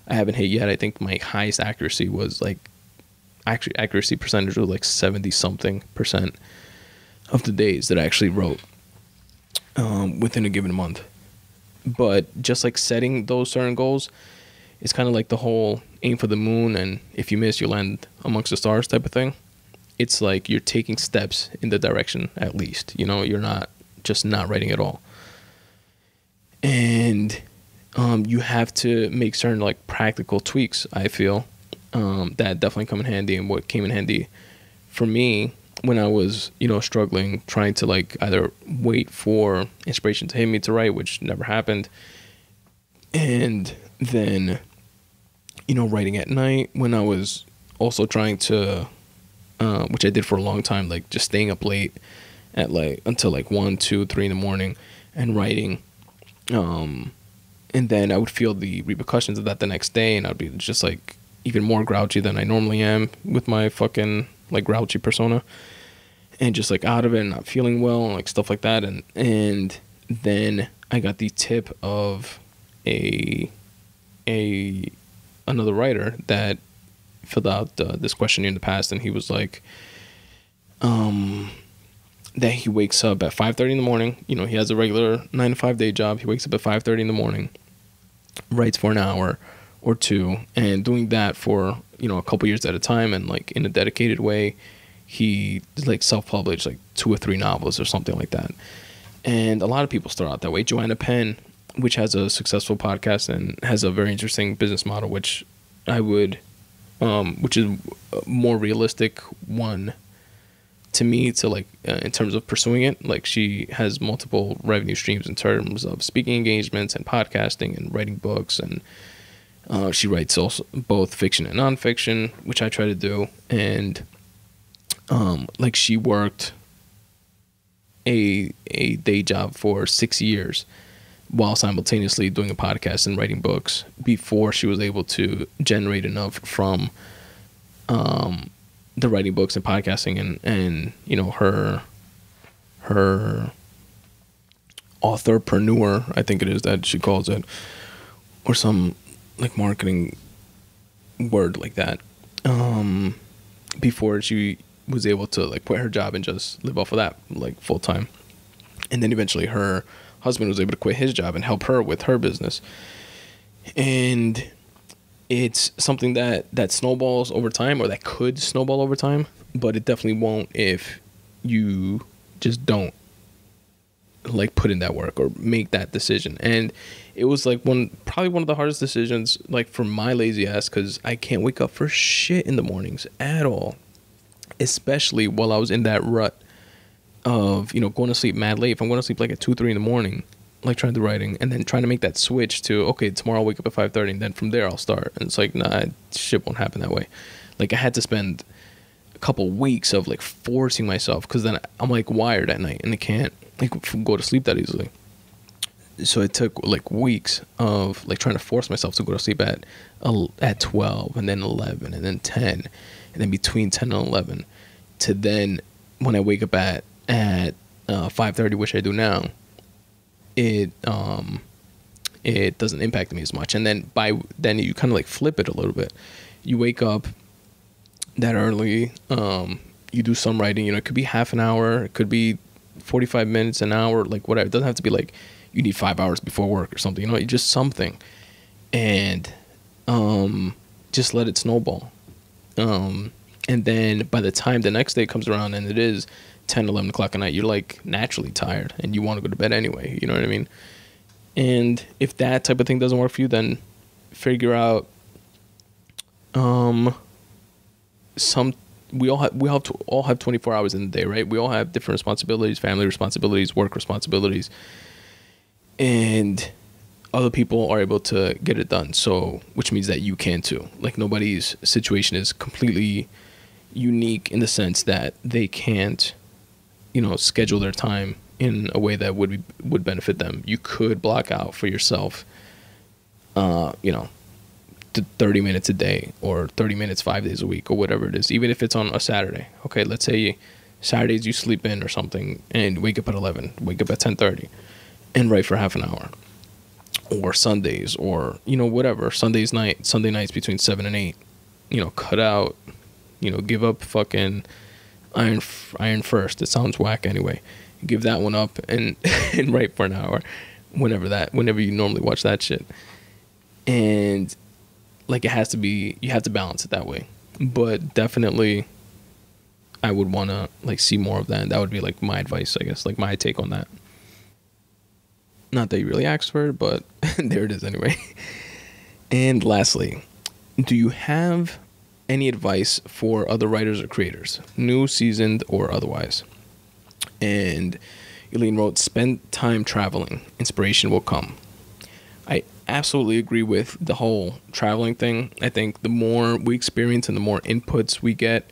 I haven't hit yet. I think my highest accuracy percentage was like 70 something percent of the days that I actually wrote within a given month. But just like setting those certain goals, it's kind of like the whole aim for the moon, and if you miss, you land amongst the stars type of thing. It's like you're taking steps in the direction, at least. You're not just not writing at all. And you have to make certain like practical tweaks, I feel, that definitely come in handy. And what came in handy for me when I was, struggling, trying to like either wait for inspiration to hit me to write, which never happened, and then, writing at night when I was also trying to, which I did for a long time, like just staying up late at like until like 1, 2, 3 in the morning and writing. And then I would feel the repercussions of that the next day, and I'd be just like even more grouchy than I normally am with my fucking like grouchy persona, and just like out of it and not feeling well and like stuff like that. And then I got the tip of another writer that filled out this questionnaire in the past, and he was like, that he wakes up at 5:30 in the morning. You know, he has a regular 9 to 5 day job. He wakes up at 5:30 in the morning, writes for an hour or two, and doing that for, you know, a couple years at a time, and like in a dedicated way, he like self-published like 2 or 3 novels or something like that. And a lot of people start out that way. Joanna Penn, which has a successful podcast and has a very interesting business model, which I would, which is a more realistic one to me, to like in terms of pursuing it. Like, she has multiple revenue streams in terms of speaking engagements and podcasting and writing books, and she writes also both fiction and nonfiction, which I try to do. And like, she worked a day job for 6 years while simultaneously doing a podcast and writing books before she was able to generate enough from the writing books and podcasting and you know, her authorpreneur, I think it is that she calls it, or some like marketing word like that, before she was able to like quit her job and just live off of that like full time. And then eventually her husband was able to quit his job and help her with her business. And it's something that snowballs over time, or that could snowball over time, but it definitely won't if you just don't like put in that work or make that decision. And it was like probably one of the hardest decisions, like, for my lazy ass, because I can't wake up for shit in the mornings at all, especially while I was in that rut of, you know, going to sleep mad late. If I'm going to sleep like at 2-3 in the morning, like trying to writing, and then trying to make that switch to, okay, tomorrow I'll wake up at 5:30, and then from there I'll start. And it's like, nah, shit won't happen that way. Like, I had to spend a couple weeks of like forcing myself, because then I'm like wired at night and I can't like go to sleep that easily. So it took like weeks of like trying to force myself to go to sleep at 12, and then 11, and then 10, and then between 10 and 11, to then when I wake up at 5:30, which I do now, it doesn't impact me as much. And then then you kind of like flip it a little bit. You wake up that early, you do some writing, you know, it could be half an hour, it could be 45 minutes, an hour, like whatever. It doesn't have to be like you need 5 hours before work or something, you know, just something. And just let it snowball. And then by the time the next day comes around and it is 10, 11 o'clock at night, you're like naturally tired and you want to go to bed anyway, you know what I mean? And if that type of thing doesn't work for you, then figure out we all have 24 hours in the day, right? We all have different responsibilities, family responsibilities, work responsibilities, and other people are able to get it done. So, which means that you can too. Like, nobody's situation is completely unique in the sense that they can't, you know, schedule their time in a way that would benefit them. You could block out for yourself, you know, 30 minutes a day, or 30 minutes 5 days a week, or whatever it is, even if it's on a Saturday. Okay, let's say Saturdays you sleep in or something and wake up at 11, wake up at 10:30 and write for half an hour. Or Sundays, or, you know, whatever, Sunday nights between 7 and 8, you know, cut out, you know, give up fucking Iron First. It sounds whack anyway. Give that one up and and write for an hour whenever you normally watch that shit. And like, you have to balance it that way. But definitely I would want to like see more of that. That would be like my advice, I guess, like my take on that. Not that you really asked for it, but there it is anyway. And lastly, do you have any advice for other writers or creators, new, seasoned, or otherwise? And Elaine wrote, spend time traveling. Inspiration will come. I absolutely agree with the whole traveling thing. I think the more we experience and the more inputs we get,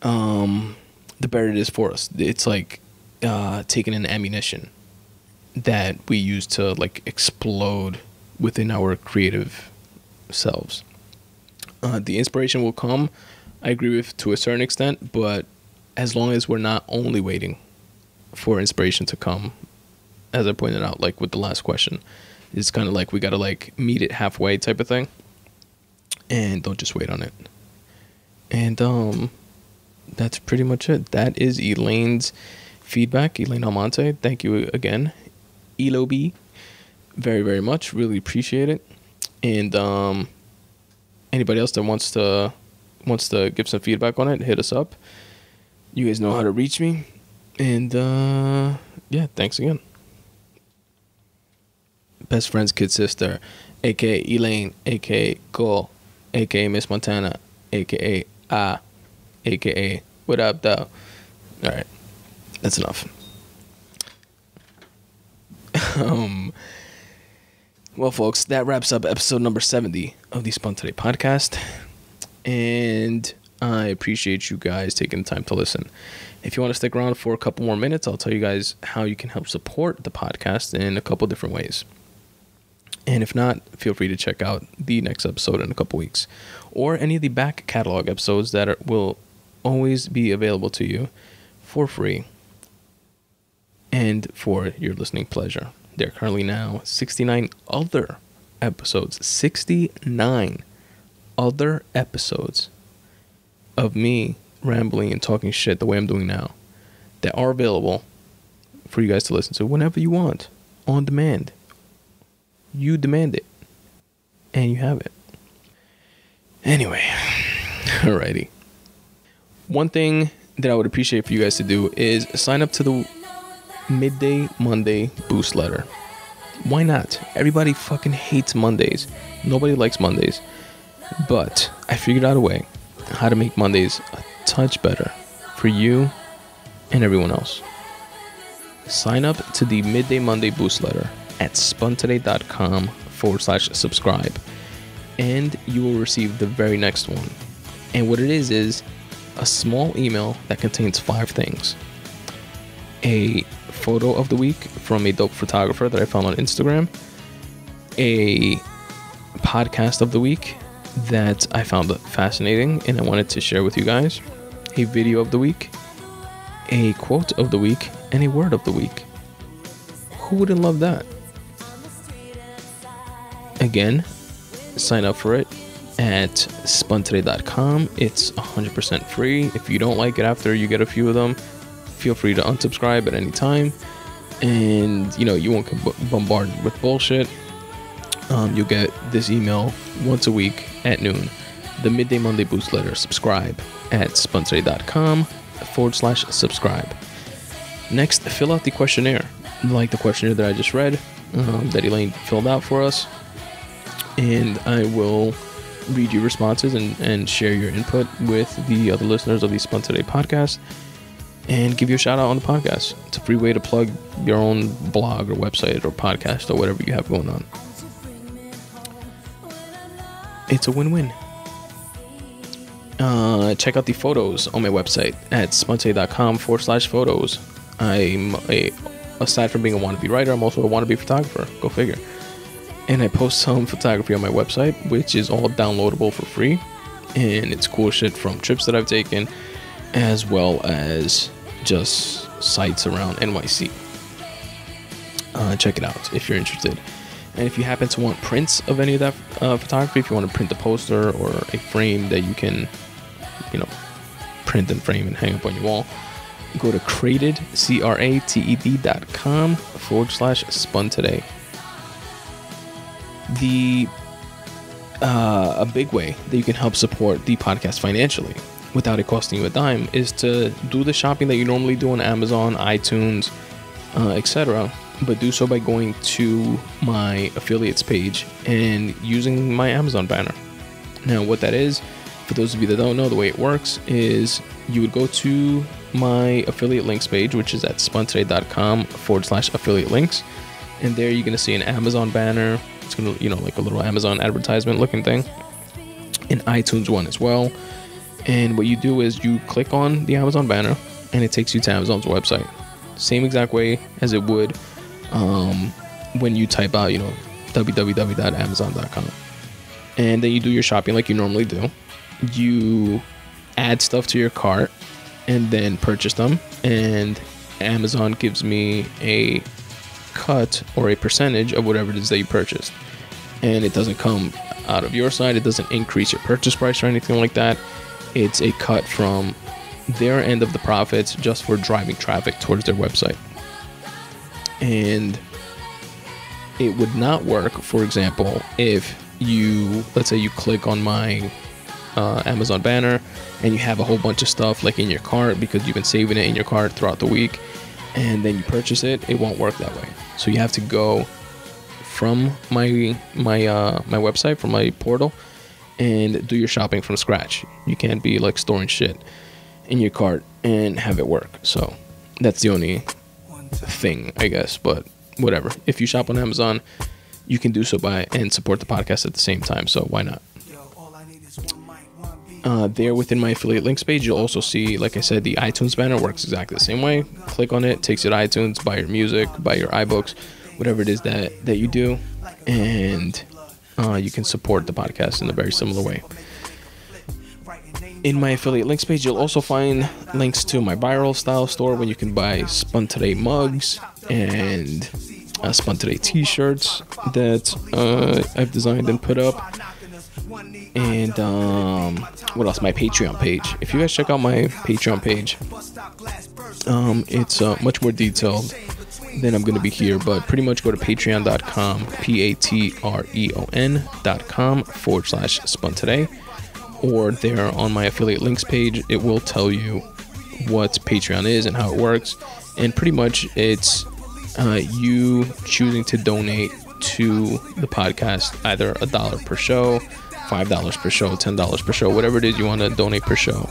the better it is for us. It's like taking an ammunition that we use to like explode within our creative selves. The inspiration will come, I agree with, to a certain extent, but as long as we're not only waiting for inspiration to come, as I pointed out, like with the last question, it's kind of like we got to like meet it halfway type of thing. and don't just wait on it. And that's pretty much it. That is Elaine's feedback. Elaine Almonte, thank you again, Elo B, very, very much. Really appreciate it. And anybody else that wants to give some feedback on it, hit us up. You guys know how to reach me. And yeah, thanks again. Best friend's kid sister, aka Elaine, aka Cole, aka Miss Montana, aka aka what up though. Alright, that's enough. Well, folks, that wraps up episode number 70 of the Spun Today podcast. And I appreciate you guys taking the time to listen. If you want to stick around for a couple more minutes, I'll tell you guys how you can help support the podcast in a couple different ways. And if not, feel free to check out the next episode in a couple weeks, or any of the back catalog episodes that will always be available to you for free and for your listening pleasure. There are currently now 69 other episodes, 69 other episodes of me rambling and talking shit the way I'm doing now that are available for you guys to listen to whenever you want, on demand. You demand it, and you have it. Anyway, alrighty. One thing that I would appreciate for you guys to do is sign up to the Midday Monday boost letter. Why not? Everybody fucking hates Mondays. Nobody likes Mondays. But I figured out a way how to make Mondays a touch better for you and everyone else. Sign up to the Midday Monday boost letter at spuntoday.com/subscribe, and you will receive the very next one. And what it is a small email that contains 5 things: a photo of the week from a dope photographer that I found on Instagram, a podcast of the week that I found fascinating and I wanted to share with you guys, a video of the week, a quote of the week, and a word of the week. Who wouldn't love that? Again, sign up for it at spuntoday.com. It's 100% free. If you don't like it after you get a few of them, feel free to unsubscribe at any time, and you won't get bombarded with bullshit. You'll get this email once a week at noon, the Midday Monday boost letter. Subscribe at spuntoday.com/subscribe. Next, fill out the questionnaire, like the questionnaire that I just read, that Elaine filled out for us, and I will read your responses and share your input with the other listeners of the Spun Today podcast, and give you a shout out on the podcast. It's a free way to plug your own blog or website or podcast or whatever you have going on. It's a win-win. Check out the photos on my website at spuntoday.com/photos. Aside from being a wannabe writer, I'm also a wannabe photographer. Go figure. And I post some photography on my website, which is all downloadable for free. And it's cool shit from trips that I've taken, as well as just sites around NYC. Check it out if you're interested. And if you happen to want prints of any of that photography, if you want to print a poster or a frame that you can, print and frame and hang up on your wall, go to crated, crated.com/spuntoday. A big way that you can help support the podcast financially without it costing you a dime is to do the shopping that you normally do on Amazon, iTunes, etc., but do so by going to my affiliates page and using my Amazon banner. Now, what that is, for those of you that don't know, the way it works is you would go to my affiliate links page, which is at spuntoday.com/affiliate links, and there you're going to see an Amazon banner. It's going to, like a little Amazon advertisement looking thing, an iTunes one as well. And what you do is you click on the Amazon banner and it takes you to Amazon's website, same exact way as it would when you type out www.amazon.com, and then you do your shopping like you normally do. You add stuff to your cart and then purchase them, and Amazon gives me a cut or a percentage of whatever it is that you purchased, and it doesn't come out of your side. It doesn't increase your purchase price or anything like that. It's a cut from their end of the profits just for driving traffic towards their website. And it would not work, for example, if let's say you click on my Amazon banner and you have a whole bunch of stuff like in your cart because you've been saving it in your cart throughout the week, and then you purchase it. It won't work that way. So you have to go from my website, from my portal, and do your shopping from scratch. You can't be like storing shit in your cart and have it work. So that's the only thing, I guess, but whatever. If you shop on Amazon, you can do so and support the podcast at the same time, so why not? There within my affiliate links page, you'll also see, like I said, the iTunes banner works exactly the same way. Click on it, takes you to iTunes, buy your music, buy your iBooks, whatever it is that you do, and you can support the podcast in a very similar way. In my affiliate links page, you'll also find links to my viral style store where you can buy Spun Today mugs and Spun Today t-shirts that I've designed and put up. And what else? My Patreon page. If you guys check out my Patreon page, it's much more detailed than I'm going to be here, but pretty much go to patreon.com, patreon.com/Spun Today, or there on my affiliate links page, it will tell you what Patreon is and how it works. And pretty much it's you choosing to donate to the podcast, either $1 per show, $5 per show, $10 per show, whatever it is you want to donate per show.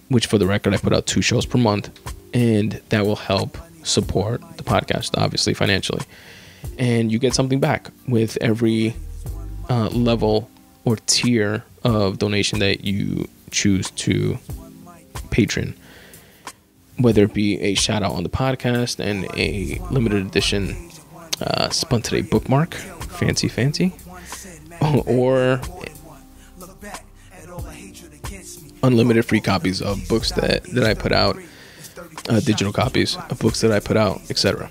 Which, for the record, I put out 2 shows per month, and that will help support the podcast, obviously, financially. And you get something back with every level or tier of donation that you choose to patron, whether it be a shout out on the podcast and a limited edition Spun Today bookmark, fancy, or unlimited free copies of books that I put out, digital copies of books that I put out, etc.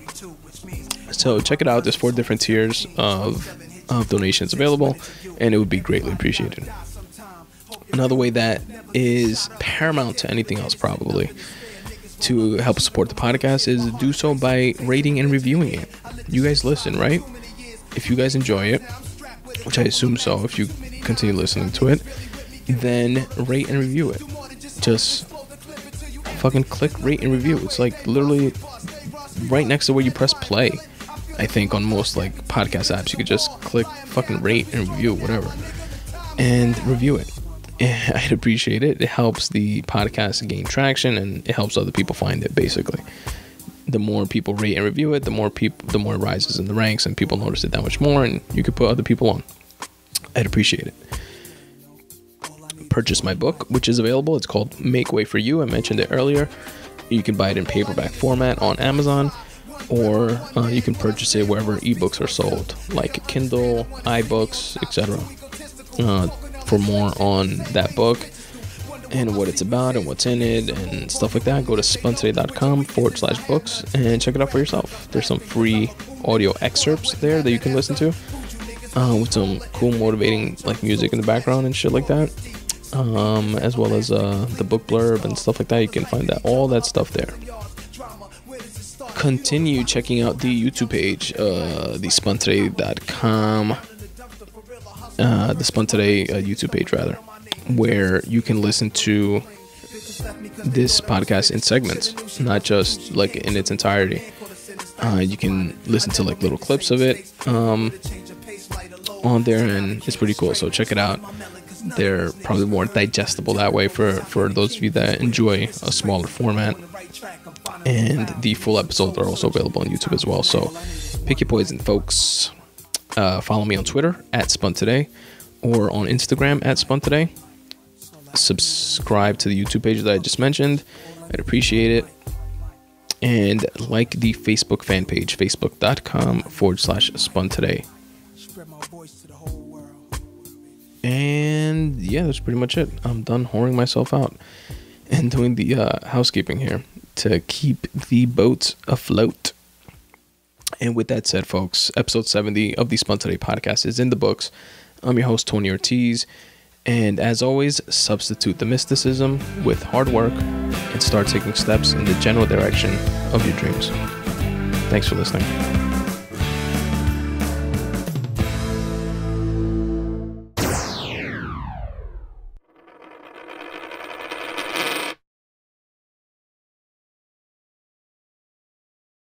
So check it out. There's 4 different tiers of donations available, and it would be greatly appreciated. Another way that is paramount to anything else, probably, to help support the podcast is do so by rating and reviewing it. You guys listen, right? If you guys enjoy it, which I assume so if you continue listening to it, then rate and review it. Just fucking click rate and review. It's like literally right next to where you press play. I think on most like podcast apps, you could just click fucking rate and review, whatever, and review it. I'd appreciate it. It helps the podcast gain traction, and it helps other people find it, basically. The more people rate and review it, the more it rises in the ranks, and people notice it that much more, and you could put other people on. I'd appreciate it. Purchase my book, which is available. It's called Make Way for You. I mentioned it earlier. You can buy it in paperback format on Amazon, or you can purchase it wherever ebooks are sold, like Kindle, iBooks, etc. For more on that book and what it's about and what's in it and stuff like that, go to spuntoday.com/books and check it out for yourself. There's some free audio excerpts there that you can listen to with some cool, motivating like music in the background and shit like that, as well as the book blurb and stuff like that. You can find all that stuff there. Continue checking out the YouTube page, the spuntoday.com, the Spun Today YouTube page, rather, where you can listen to this podcast in segments, not just like in its entirety. You can listen to like little clips of it on there, and it's pretty cool. So check it out. They're probably more digestible that way for those of you that enjoy a smaller format. And the full episodes are also available on YouTube as well. So pick your poison, folks. Follow me on Twitter @SpunToday or on Instagram @SpunToday. Subscribe to the YouTube page that I just mentioned. I'd appreciate it. And like the Facebook fan page, facebook.com/SpunToday. And yeah, that's pretty much it. I'm done whoring myself out and doing the housekeeping here to keep the boat afloat. And with that said, folks, episode 70 of the Spun Today podcast is in the books. I'm your host, Tony Ortiz. And as always, substitute the mysticism with hard work and start taking steps in the general direction of your dreams. Thanks for listening.